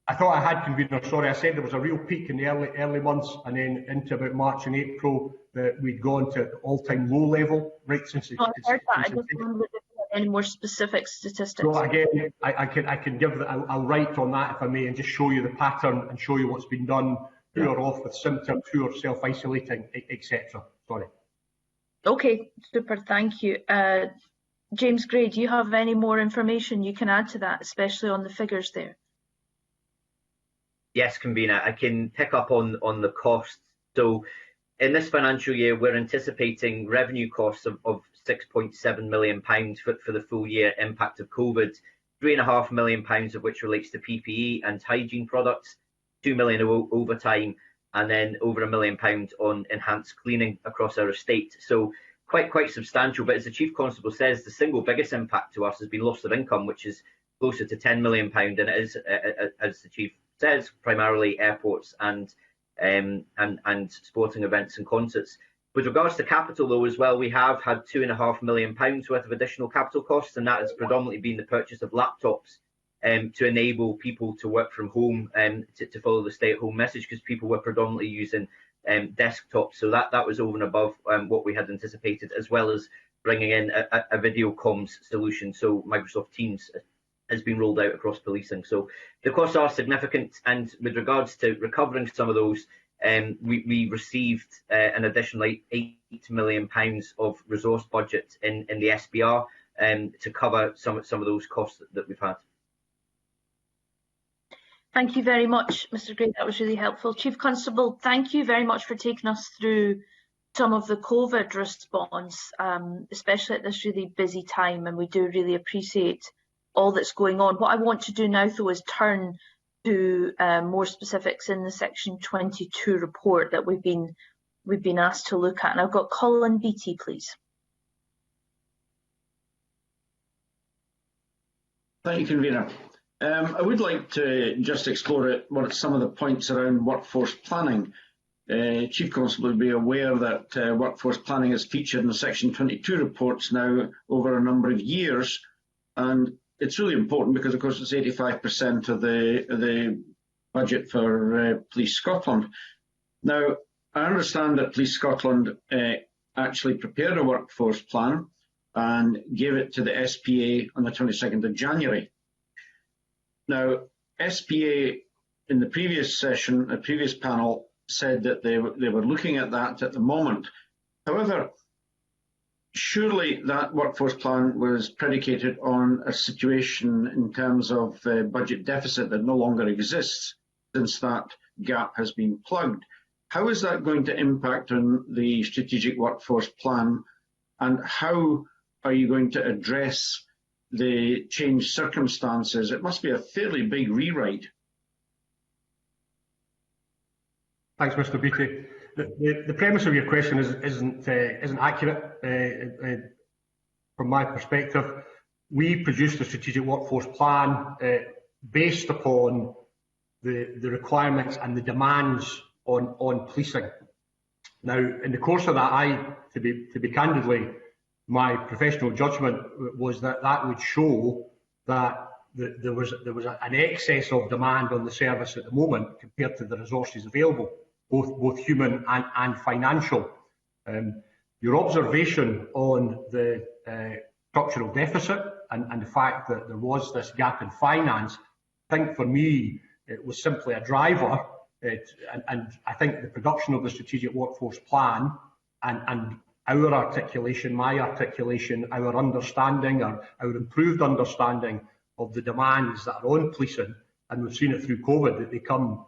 [SPEAKER 9] I thought I had, convener. Sorry, I said there was a real peak in the early months, and then into about March and April that we'd gone to all-time low level right since.
[SPEAKER 1] I heard that. I just wondered if there were any more specific statistics.
[SPEAKER 9] So again, I can give that. I'll write on that if I may, and just show you the pattern and show you what's been done, who are off with symptoms, who are self-isolating, etc. Sorry.
[SPEAKER 1] Okay, super. Thank you. James Gray, do you have any more information you can add to that, especially on the figures there?
[SPEAKER 10] Yes, convener. I can pick up on the costs. So in this financial year, we're anticipating revenue costs of £6.7 million for the full year impact of COVID, £3.5 million of which relates to PPE and hygiene products, £2 million of overtime, and then over £1 million on enhanced cleaning across our estate. So quite substantial. But as the Chief Constable says, the single biggest impact to us has been loss of income, which is closer to £10 million, and it is, as the Chief says, primarily airports and sporting events and concerts. With regards to capital, though, as well, we have had £2.5 million worth of additional capital costs, and that has predominantly been the purchase of laptops to enable people to work from home and to follow the stay-at-home message, because people were predominantly using desktops. So that was over and above what we had anticipated, as well as bringing in a video comms solution. So Microsoft Teams has been rolled out across policing. So the costs are significant, and with regards to recovering some of those, we received an additional £8 million of resource budget in the SBR to cover some of those costs that we've had.
[SPEAKER 1] Thank you very much, Mr. Gray. That was really helpful. Chief Constable, thank you very much for taking us through some of the COVID response, especially at this really busy time, and we do really appreciate all that's going on. What I want to do now, though, is turn to more specifics in the Section 22 report that we've been asked to look at. And I've got Colin Beattie, please.
[SPEAKER 7] Thank you, convener. I would like to just explore what some of the points around workforce planning. Chief Constable will be aware that workforce planning is featured in the Section 22 reports now over a number of years, and it's really important because, of course, it's 85% of the budget for Police Scotland. Now, I understand that Police Scotland actually prepared a workforce plan and gave it to the SPA on the 22nd of January. Now, SPA in the previous session, the previous panel, said that they were looking at that at the moment. However, surely that workforce plan was predicated on a situation in terms of budget deficit that no longer exists since that gap has been plugged. How is that going to impact on the strategic workforce plan, and how are you going to address the changed circumstances? It must be a fairly big rewrite.
[SPEAKER 9] Thanks, Mr. Beattie. The premise of your question isn't accurate from my perspective. We produced a strategic workforce plan based upon the requirements and the demands on policing. Now, in the course of that, to be candidly, my professional judgment was that would show that there was an excess of demand on the service at the moment compared to the resources available, both human and financial. Your observation on the structural deficit and the fact that there was this gap in finance, I think for me it was simply a driver, and I think the production of the strategic workforce plan and our articulation, my articulation, our understanding, our improved understanding of the demands that are on policing, and we've seen it through COVID, that they come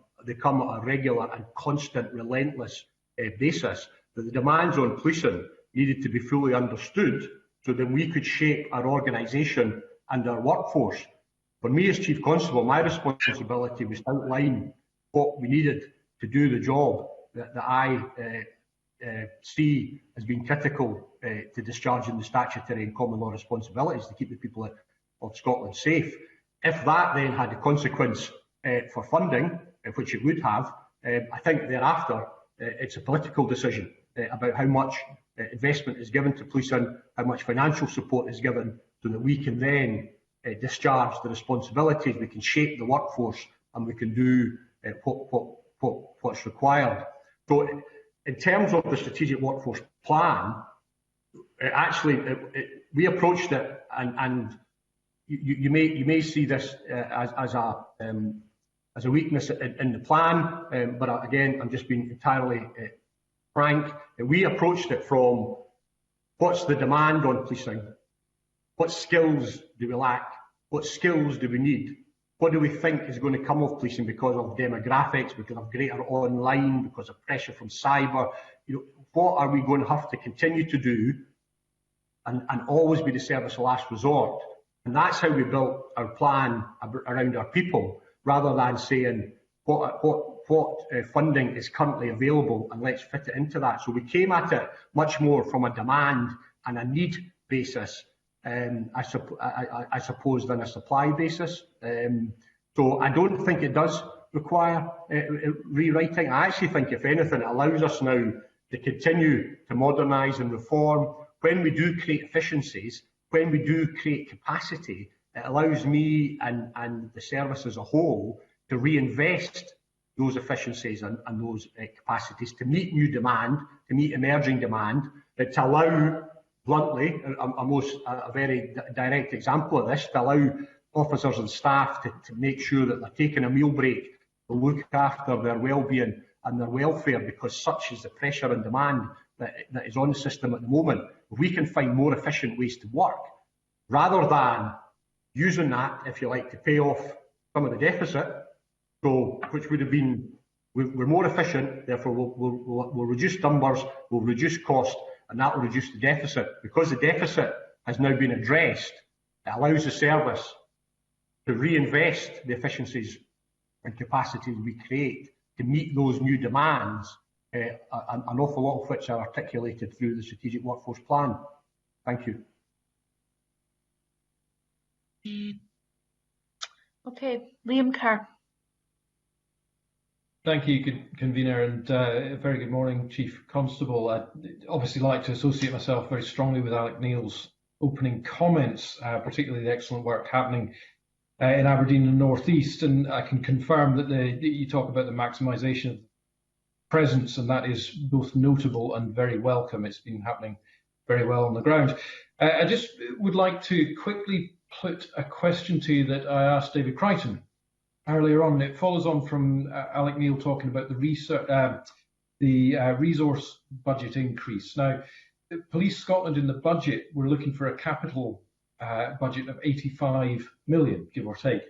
[SPEAKER 9] at a regular and constant, relentless basis, that the demands on policing needed to be fully understood so that we could shape our organisation and our workforce. For me as Chief Constable, my responsibility was to outline what we needed to do the job that I see as being critical to discharging the statutory and common law responsibilities to keep the people of Scotland safe. If that then had a consequence for funding, which it would have, I think thereafter it's a political decision about how much investment is given to policing, how much financial support is given so that we can then discharge the responsibilities, we can shape the workforce, and we can do what's required. So in terms of the strategic workforce plan, we approached it, and you may see this as a weakness in the plan, but again, I'm just being entirely frank. We approached it from what's the demand on policing, what skills do we lack, what skills do we need, what do we think is going to come of policing because of demographics, because of greater online, because of pressure from cyber. What are we going to have to continue to do and always be the service of last resort? And that's how we built our plan around our people, rather than saying what funding is currently available and let's fit it into that. So we came at it much more from a demand and a need basis, I suppose, than a supply basis. So I don't think it does require rewriting. I actually think, if anything, it allows us now to continue to modernise and reform. When we do create efficiencies, when we do create capacity, it allows me and the service as a whole to reinvest those efficiencies and those capacities to meet new demand, to meet emerging demand, to allow, bluntly, a very direct example of this, to allow officers and staff to make sure that they're taking a meal break, to look after their well-being and their welfare, because such is the pressure and demand that is on the system at the moment. If we can find more efficient ways to work, rather than using that, if you like, to pay off some of the deficit, so which would have been, we're more efficient, therefore we'll reduce numbers, we'll reduce cost, and that will reduce the deficit. Because the deficit has now been addressed, it allows the service to reinvest the efficiencies and capacities we create to meet those new demands, an awful lot of which are articulated through the strategic workforce plan. Thank you.
[SPEAKER 1] Okay, Liam Kerr.
[SPEAKER 4] Thank you, Convener, and a very good morning, Chief Constable. I'd obviously like to associate myself very strongly with Alec Neil's opening comments, particularly the excellent work happening in Aberdeen and North East, and I can confirm that you talk about the maximisation of presence, and that is both notable and very welcome. It's been happening very well on the ground. I just would like to quickly put a question to you that I asked David Crichton earlier on. It follows on from Alec Neil talking about the resource budget increase. Now, Police Scotland in the budget, we're looking for a capital budget of 85 million, give or take.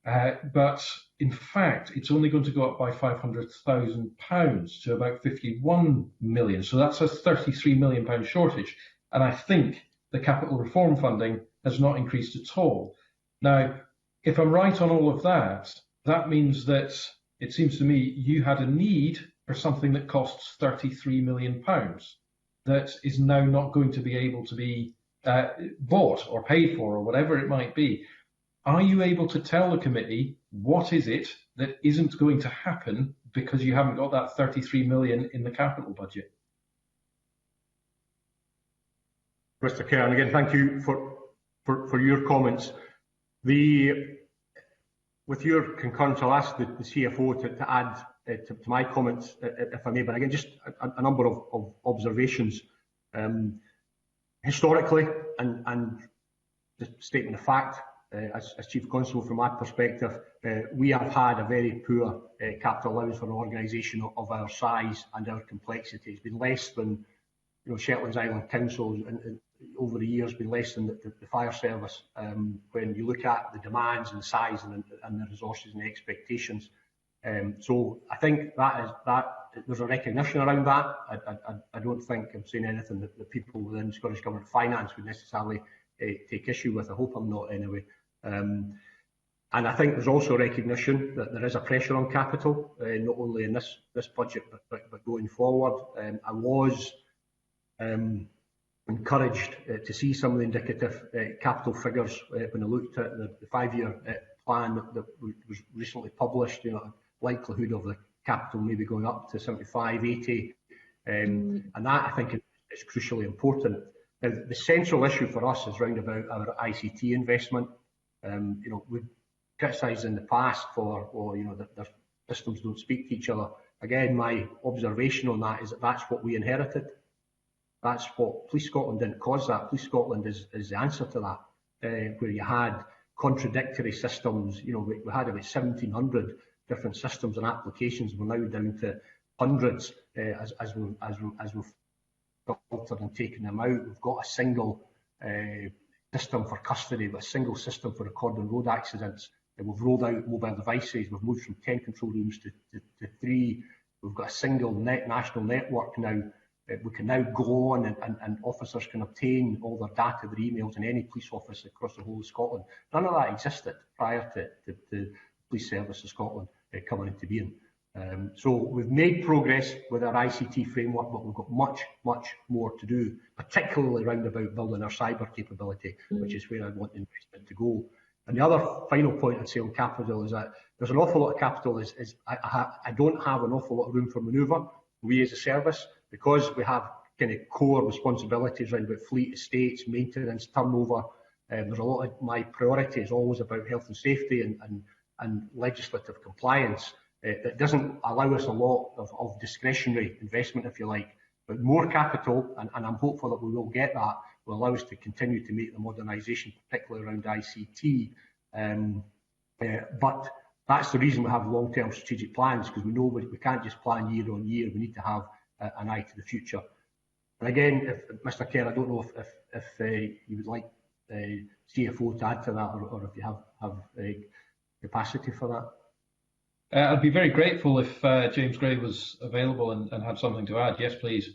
[SPEAKER 4] But in fact, it's only going to go up by £500,000 to about 51 million. So that's a £33 million shortage. And I think the capital reform funding has not increased at all. Now, if I'm right on all of that, that means that it seems to me you had a need for something that costs £33 million that is now not going to be able to be bought or paid for, or whatever it might be. Are you able to tell the committee what is it that isn't going to happen because you haven't got that 33 million in the capital budget?
[SPEAKER 9] Mr. Kerr, and again, thank you for your comments. With your concurrence, I'll ask the CFO to add to my comments, if I may, but again, just a number of observations. Historically, and the statement of fact, as Chief Constable, from my perspective, we have had a very poor capital allowance for an organisation of our size and our complexity. It's been less than, Shetland Island Council, and over the years, been less than the fire service. When you look at the demands and the size and the resources and the expectations, so I think that there's a recognition around that. I don't think I'm saying anything that the people within Scottish Government Finance would necessarily take issue with. I hope I'm not, anyway. And I think there's also recognition that there is a pressure on capital, not only in this budget, but going forward. I was encouraged to see some of the indicative capital figures when I looked at the 5-year plan that was recently published. Likelihood of the capital maybe going up to 75, 80, and that, I think, is crucially important. The central issue for us is round about our ICT investment. We've criticised in the past for, that their systems don't speak to each other. Again, my observation on that is that that's what we inherited. That's what Police Scotland didn't cause that. Police Scotland is the answer to that, where you had contradictory systems. We had about 1,700 different systems and applications. We're now down to hundreds as we've filtered and taken them out. We've got a single system for custody, with a single system for recording road accidents. We've rolled out mobile devices. We've moved from 10 control rooms to 3. We've got a single national network now. We can now go on and officers can obtain all their data, their emails in any police office across the whole of Scotland. None of that existed prior to the Police Service of Scotland coming into being. So we've made progress with our ICT framework, but we've got much, much more to do, particularly around about building our cyber capability, which is where I want the investment to go. And the other final point I'd say on capital is that there's an awful lot of capital. I don't have an awful lot of room for manoeuvre. We as a service, because we have kind of core responsibilities around about fleet, estates, maintenance, turnover. There's a lot of my priority is always about health and safety and legislative compliance. It doesn't allow us a lot of discretionary investment, if you like, but more capital, and I'm hopeful that we will get that, will allow us to continue to make the modernisation, particularly around ICT. But that's the reason we have long-term strategic plans, because we know we can't just plan year on year. We need to have an eye to the future. And again, Mr. Kerr, I don't know if you would like CFO to add to that, or if you have capacity for that.
[SPEAKER 4] I'd be very grateful if James Gray was available and had something to add. Yes, please.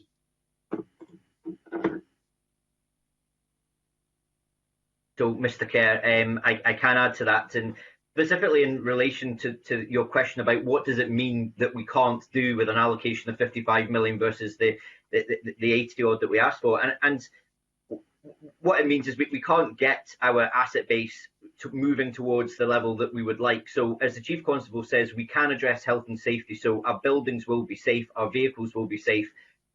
[SPEAKER 10] So, Mr. Kerr, I can add to that, and specifically in relation to your question about what does it mean that we can't do with an allocation of 55 million versus the 80 odd that we asked for, and what it means is we can't get our asset base moving towards the level that we would like. So as the Chief Constable says, we can address health and safety, so our buildings will be safe, our vehicles will be safe,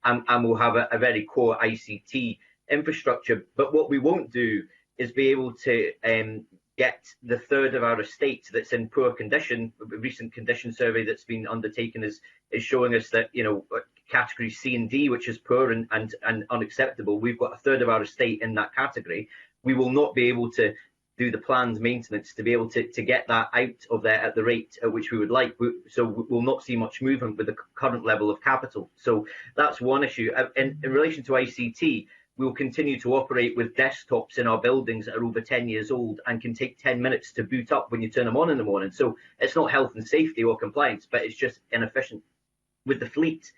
[SPEAKER 10] and we'll have a very core ICT infrastructure. But what we won't do is be able to get the third of our estate that's in poor condition. A recent condition survey that's been undertaken is showing us that, categories C and D, which is poor and unacceptable, we've got a third of our estate in that category. We will not be able to do the planned maintenance to be able to get that out of there at the rate at which we would like. So we'll not see much movement with the current level of capital. So that's one issue. In relation to ICT, we will continue to operate with desktops in our buildings that are over 10 years old and can take 10 minutes to boot up when you turn them on in the morning. So it's not health and safety or compliance, but it's just inefficient. With the fleet,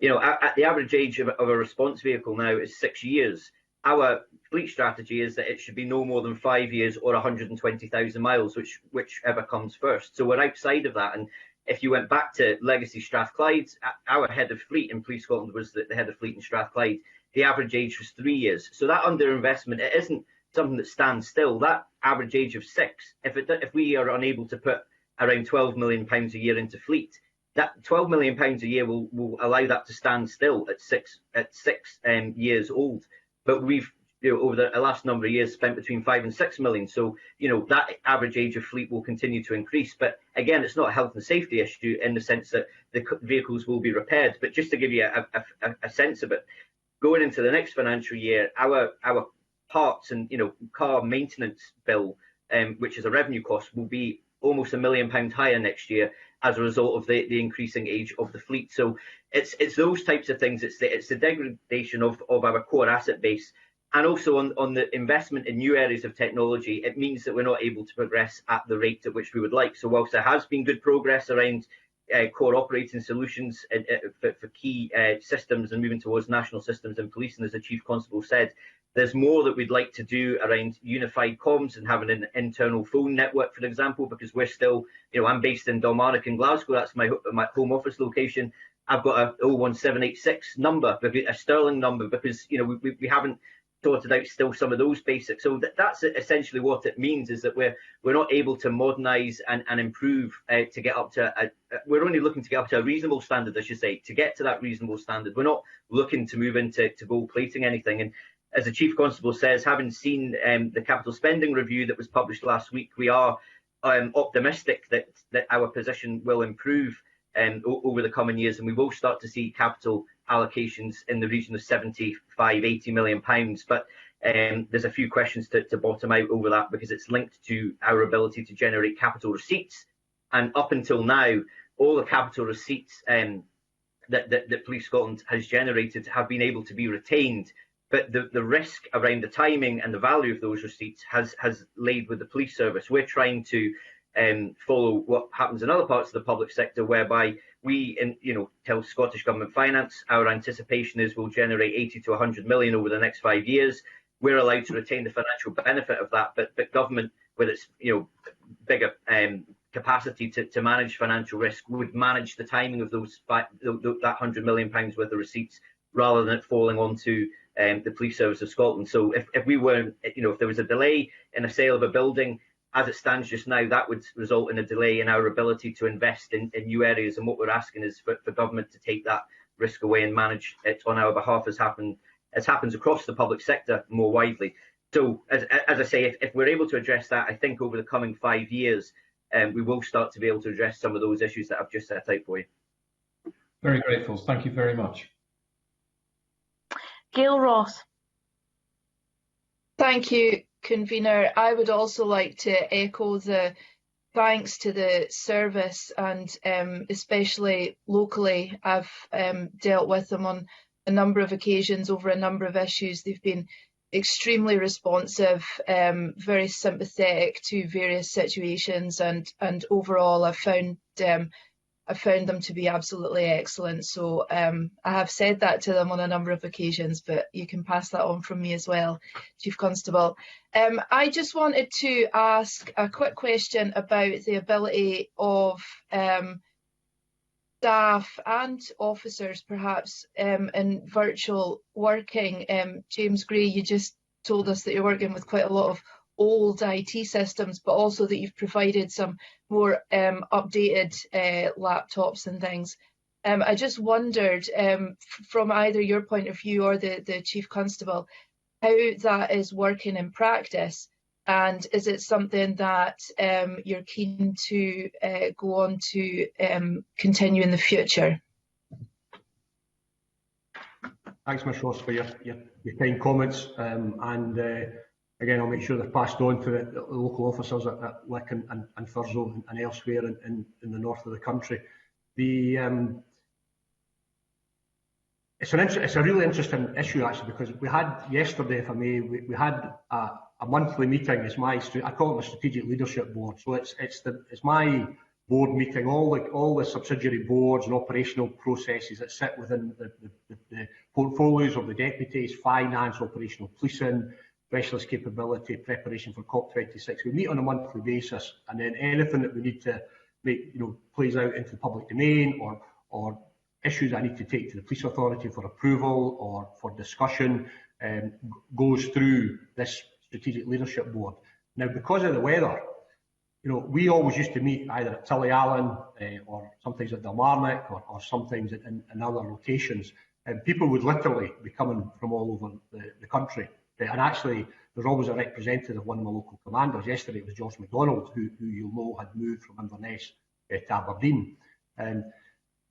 [SPEAKER 10] at the average age of a response vehicle now is 6 years. Our fleet strategy is that it should be no more than 5 years or 120,000 miles, whichever comes first. So we're outside of that. And if you went back to legacy Strathclyde, our head of fleet in Police Scotland was the head of fleet in Strathclyde. The average age was 3 years. So that underinvestment, it isn't something that stands still. That average age of 6, if we are unable to put around £12 million a year into fleet, that £12 million a year will allow that to stand still at six years old. But we've, over the last number of years, spent between 5 and 6 million. So, that average age of fleet will continue to increase. But again, it's not a health and safety issue in the sense that the vehicles will be repaired. But just to give you a sense of it, going into the next financial year, our parts and car maintenance bill, which is a revenue cost, will be almost £1 million higher next year as a result of the increasing age of the fleet. So it's those types of things. It's the degradation of our core asset base, and also on the investment in new areas of technology. It means that we're not able to progress at the rate at which we would like. So whilst there has been good progress around core operating solutions for key systems and moving towards national systems in police, and as the Chief Constable said, there's more that we'd like to do around unified comms and having an internal phone network, for example, because we're still, I'm based in Dalmarnock in Glasgow. That's my home office location. I've got a 01786 number, a Sterling number, because we haven't sorted out still some of those basics. So that's essentially what it means, is that we're not able to modernise and improve to get up to we're only looking to get up to a reasonable standard, I should say. To get to that reasonable standard, we're not looking to move into gold plating anything. And as the Chief Constable says, having seen the capital spending review that was published last week, we are optimistic that our position will improve over the coming years, and we will start to see capital allocations in the region of £75–80 million. But there's a few questions to bottom out over that, because it's linked to our ability to generate capital receipts. And up until now, all the capital receipts that Police Scotland has generated have been able to be retained. But the risk around the timing and the value of those receipts has laid with the police service. We're trying to follow what happens in other parts of the public sector, whereby we, tell Scottish Government Finance, our anticipation is we'll generate 80 to 100 million over the next 5 years. We're allowed to retain the financial benefit of that, but government, with its bigger capacity to manage financial risk, would manage the timing of that £100 million worth of receipts, rather than it falling onto the Police Service of Scotland. So if we were, if there was a delay in a sale of a building, as it stands just now, that would result in a delay in our ability to invest in new areas. And what we're asking is for government to take that risk away and manage it on our behalf, as happens across the public sector more widely. So as I say, if we're able to address that, I think over the coming 5 years, we will start to be able to address some of those issues that I've just set out for you.
[SPEAKER 4] Very grateful. Thank you very much.
[SPEAKER 1] Gail Ross.
[SPEAKER 8] Thank you, Convener. I would also like to echo the thanks to the service, and especially locally. I've dealt with them on a number of occasions over a number of issues. They've been extremely responsive, very sympathetic to various situations, and overall I found them to be absolutely excellent. So I have said that to them on a number of occasions, but you can pass that on from me as well, Chief Constable. I just wanted to ask a quick question about the ability of staff and officers, perhaps, in virtual working. James Gray, you just told us that you're working with quite a lot of old IT systems, but also that you've provided some more updated laptops and things. I just wondered, from either your point of view or the Chief Constable, how that is working in practice, and is it something that you're keen to go on to continue in the future?
[SPEAKER 9] Thanks, Ms Ross, for your kind comments, again, I'll make sure they're passed on to the local officers at Wick and Thurso and elsewhere in the north of the country. It's a really interesting issue, actually, because we had yesterday, if I may, we had a monthly meeting. I call it my strategic leadership board. So it's my board meeting, all the subsidiary boards and operational processes that sit within the portfolios of the deputies, finance, operational policing, specialist capability, preparation for COP26. We meet on a monthly basis, and then anything that we need to make, plays out into the public domain, or issues I need to take to the police authority for approval or for discussion, goes through this strategic leadership board. Now, because of the weather, we always used to meet either at Tullyallen or sometimes at Dalmarnock or sometimes in other locations, and people would literally be coming from all over the country. And actually, there's always a representative of one of my local commanders. Yesterday it was George MacDonald, who you'll know had moved from Inverness to Aberdeen.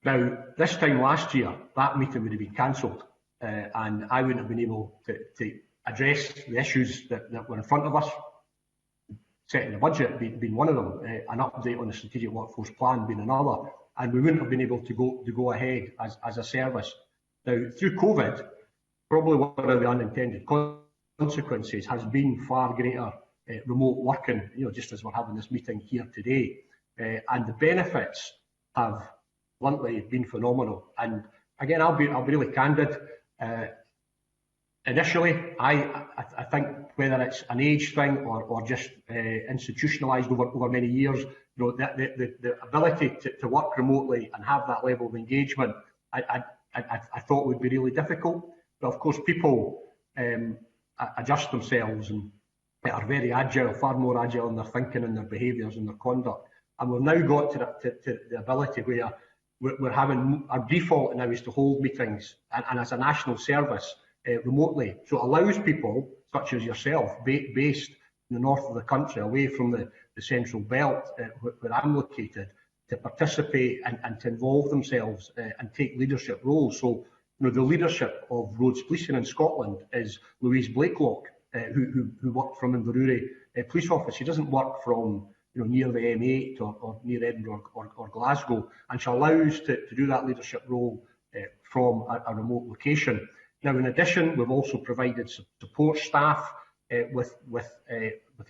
[SPEAKER 9] Now, this time last year, that meeting would have been cancelled, and I wouldn't have been able to address the issues that were in front of us, setting the budget being one of them, an update on the strategic workforce plan being another, and we wouldn't have been able to go ahead as a service. Now, through COVID, probably one of the unintended consequences has been far greater remote working, just as we're having this meeting here today, and the benefits have bluntly been phenomenal. And again, I'll be really candid. Initially, I think whether it's an age thing or just institutionalised over many years, the ability to work remotely and have that level of engagement, I thought would be really difficult. But of course, people adjust themselves and are very agile, far more agile in their thinking and their behaviours and their conduct. And we've now got to the ability where we're having our default now is to hold meetings, and as a national service, remotely. So it allows people, such as yourself, based in the north of the country, away from the central belt where I'm located, to participate and to involve themselves and take leadership roles. So, the leadership of roads policing in Scotland is Louise Blakelock, who worked from Inverurie Police Office. She doesn't work from near the M8 or near Edinburgh or Glasgow, and she allows to do that leadership role from a remote location. Now, in addition, we've also provided support staff with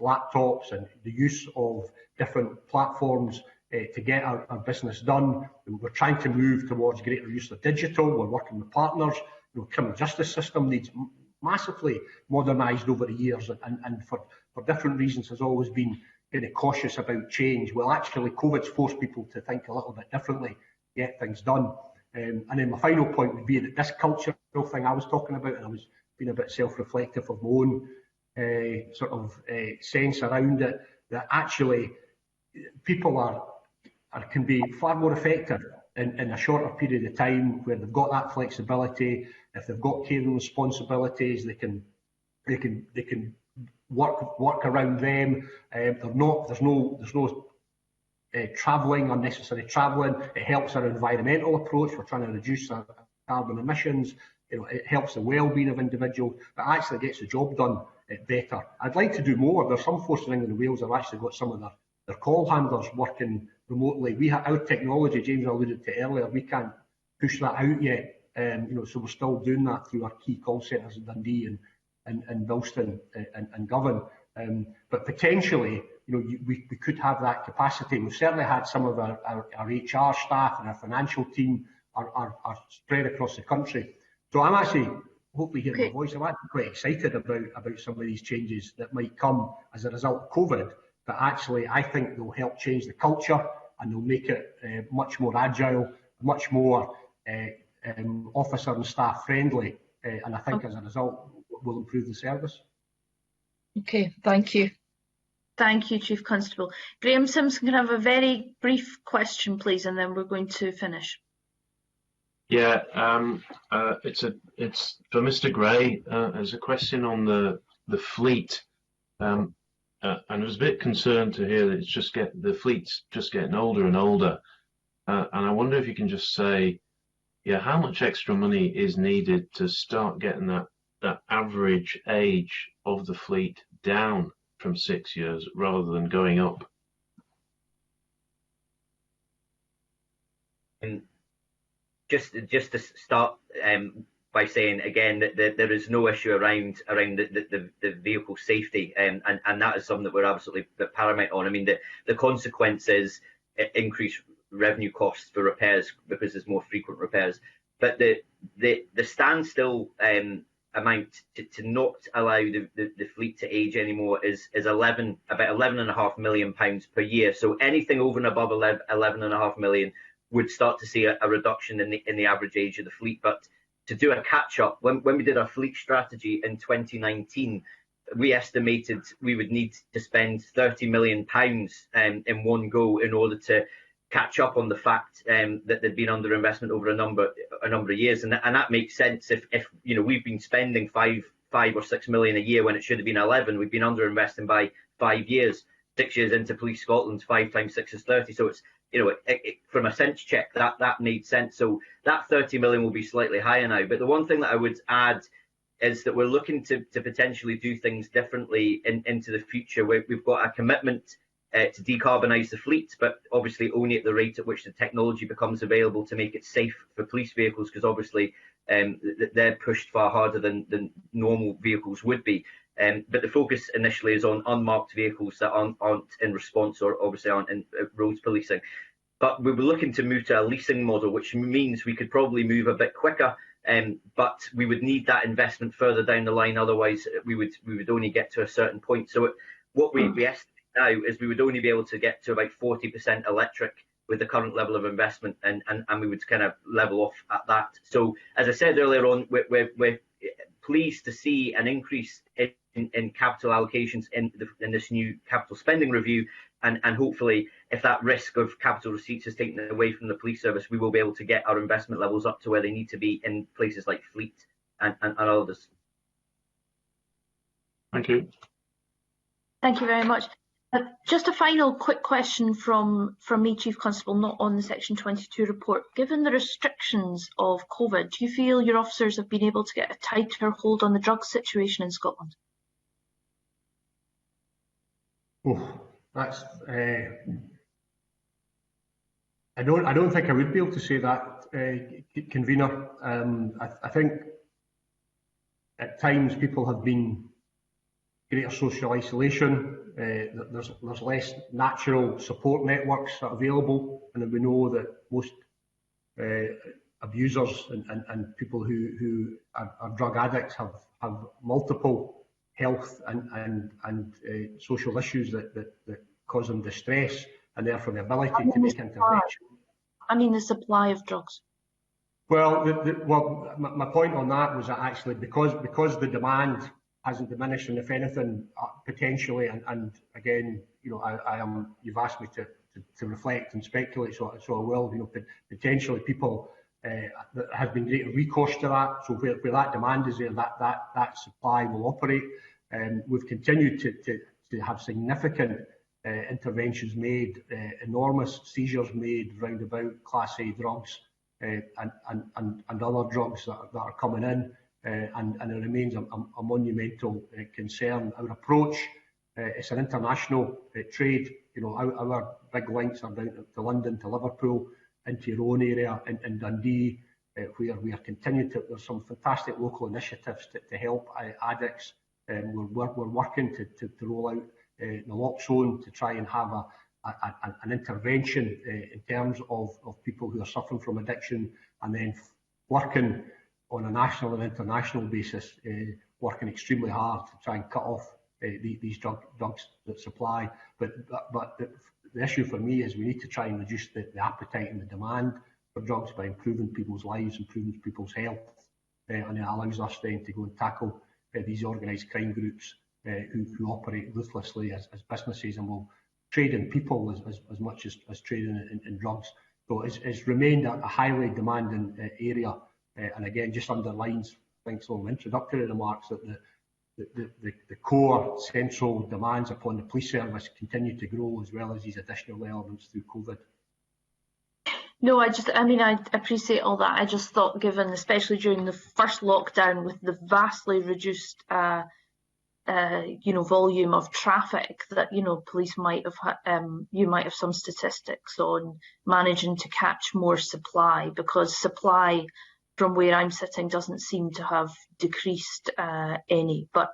[SPEAKER 9] laptops and the use of different platforms to get our business done. We're trying to move towards greater use of digital. We're working with partners. The criminal justice system needs massively modernised over the years, and for different reasons has always been kind of cautious about change. Well, actually, COVID's forced people to think a little bit differently, get things done. And then my final point would be that this cultural thing I was talking about, and I was being a bit self-reflective of my own sense around it, that actually people can be far more effective in a shorter period of time where they've got that flexibility. If they've got caring responsibilities, they can work around them. There's no travelling, unnecessary travelling. It helps our environmental approach. We're trying to reduce our carbon emissions. It helps the well-being of individuals, but actually gets the job done better. I'd like to do more. There's some forces in England and Wales that have actually got some of their call handlers working remotely. We have our technology, James alluded to earlier, we can't push that out yet. So we're still doing that through our key call centres in Dundee and Bilston and Govan. But potentially, we could have that capacity. We've certainly had some of our HR staff and our financial team are spread across the country. So I'm actually, hopefully hearing my voice, I'm actually quite excited about some of these changes that might come as a result of COVID. But actually, I think they'll help change the culture and they'll make it much more agile, much more officer and staff friendly. And I think as a result, will improve the service.
[SPEAKER 8] Okay, thank you.
[SPEAKER 1] Thank you, Chief Constable. Graham Simpson, can I have a very brief question, please, and then we're going to finish.
[SPEAKER 5] Yeah, it's for Mr. Gray. There's a question on the fleet, and I was a bit concerned to hear that the fleet's just getting older and older, and I wonder if you can just say, how much extra money is needed to start getting that average age of the fleet down from 6 years rather than going up?
[SPEAKER 10] And just to start by saying again that there is no issue around the vehicle safety, and that is something that we're absolutely paramount on. I mean, the consequence is increased revenue costs for repairs because there's more frequent repairs. But the standstill amount to not allow the fleet to age anymore is about £11.5 million per year. So anything over and above 11.5 million would start to see a reduction in the average age of the fleet. But to do a catch up, when we did our fleet strategy in 2019, we estimated we would need to spend £30 million in one go in order to catch up on the fact that there'd been underinvestment over a number of years, and that makes sense. If we've been spending five or 6 million a year when it should have been 11, we've been underinvesting by 5 years. 6 years into Police Scotland, 5 times 6 is 30. So it's from a sense check that made sense. So that 30 million will be slightly higher now. But the one thing that I would add is that we're looking to potentially do things differently into the future. We've got a commitment to decarbonise the fleet, but obviously only at the rate at which the technology becomes available to make it safe for police vehicles, because obviously they're pushed far harder than normal vehicles would be. But the focus initially is on unmarked vehicles that aren't in response or obviously aren't in roads policing. But we were looking to move to a leasing model, which means we could probably move a bit quicker, but we would need that investment further down the line. Otherwise, we would only get to a certain point. So what we estimate now is we would only be able to get to about 40% electric with the current level of investment, and we would kind of level off at that. So as I said earlier on, we're pleased to see an increase in capital allocations in this new capital spending review, and hopefully if that risk of capital receipts is taken away from the police service, we will be able to get our investment levels up to where they need to be in places like fleet and others.
[SPEAKER 5] Thank you.
[SPEAKER 1] Thank you very much. Just a final quick question from me, Chief Constable, not on the Section 22 report. Given the restrictions of COVID, do you feel your officers have been able to get a tighter hold on the drug situation in Scotland?
[SPEAKER 9] Oh, that's. I don't think I would be able to say that, convener. I think at times people have been greater social isolation. There's less natural support networks available, and we know that most abusers and people who are drug addicts have multiple health and social issues that cause them distress, and therefore the ability to make intervention.
[SPEAKER 1] I mean the supply of drugs.
[SPEAKER 9] Well, my point on that was that actually because the demand hasn't diminished, and if anything, potentially, and again, you know, you've asked me to reflect and speculate, so I will. You know, potentially people there has been greater recourse to that. So where that demand is there, that supply will operate. We've continued to have significant interventions made, enormous seizures made round about Class A drugs and other drugs that are coming in. And it remains a monumental concern. Our approach, it's an international trade. You know, our big links are down to London, to Liverpool, into your own area in Dundee, where we are continuing to. There's some fantastic local initiatives to help addicts. We're working to roll out naloxone to try and have an intervention in terms of people who are suffering from addiction, and then working on a national and international basis, working extremely hard to try and cut off these drugs that supply. But the issue for me is we need to try and reduce the appetite and the demand for drugs by improving people's lives, improving people's health, and it allows us then to go and tackle these organised crime groups who operate ruthlessly as businesses and will trade in people as much as trading in drugs. So it's remained a highly demanding area. And again, just underlines, I think, some introductory remarks that the core central demands upon the police service continue to grow, as well as these additional elements through COVID.
[SPEAKER 1] No, I appreciate all that. I just thought, given, especially during the first lockdown, with the vastly reduced, volume of traffic, that, police might have, you might have some statistics on managing to catch more supply, because supply from where I'm sitting doesn't seem to have decreased any. But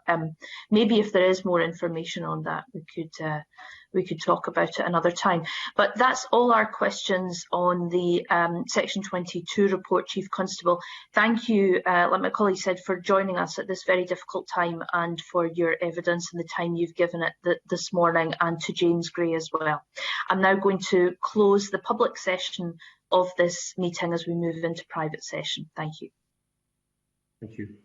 [SPEAKER 1] maybe if there is more information on that, we could talk about it another time. But that's all our questions on the Section 22 report, Chief Constable. Thank you, like my colleague said, for joining us at this very difficult time, and for your evidence and the time you've given it this morning, and to James Gray as well. I'm now going to close the public session of this meeting as we move into private session. Thank you.
[SPEAKER 9] Thank you.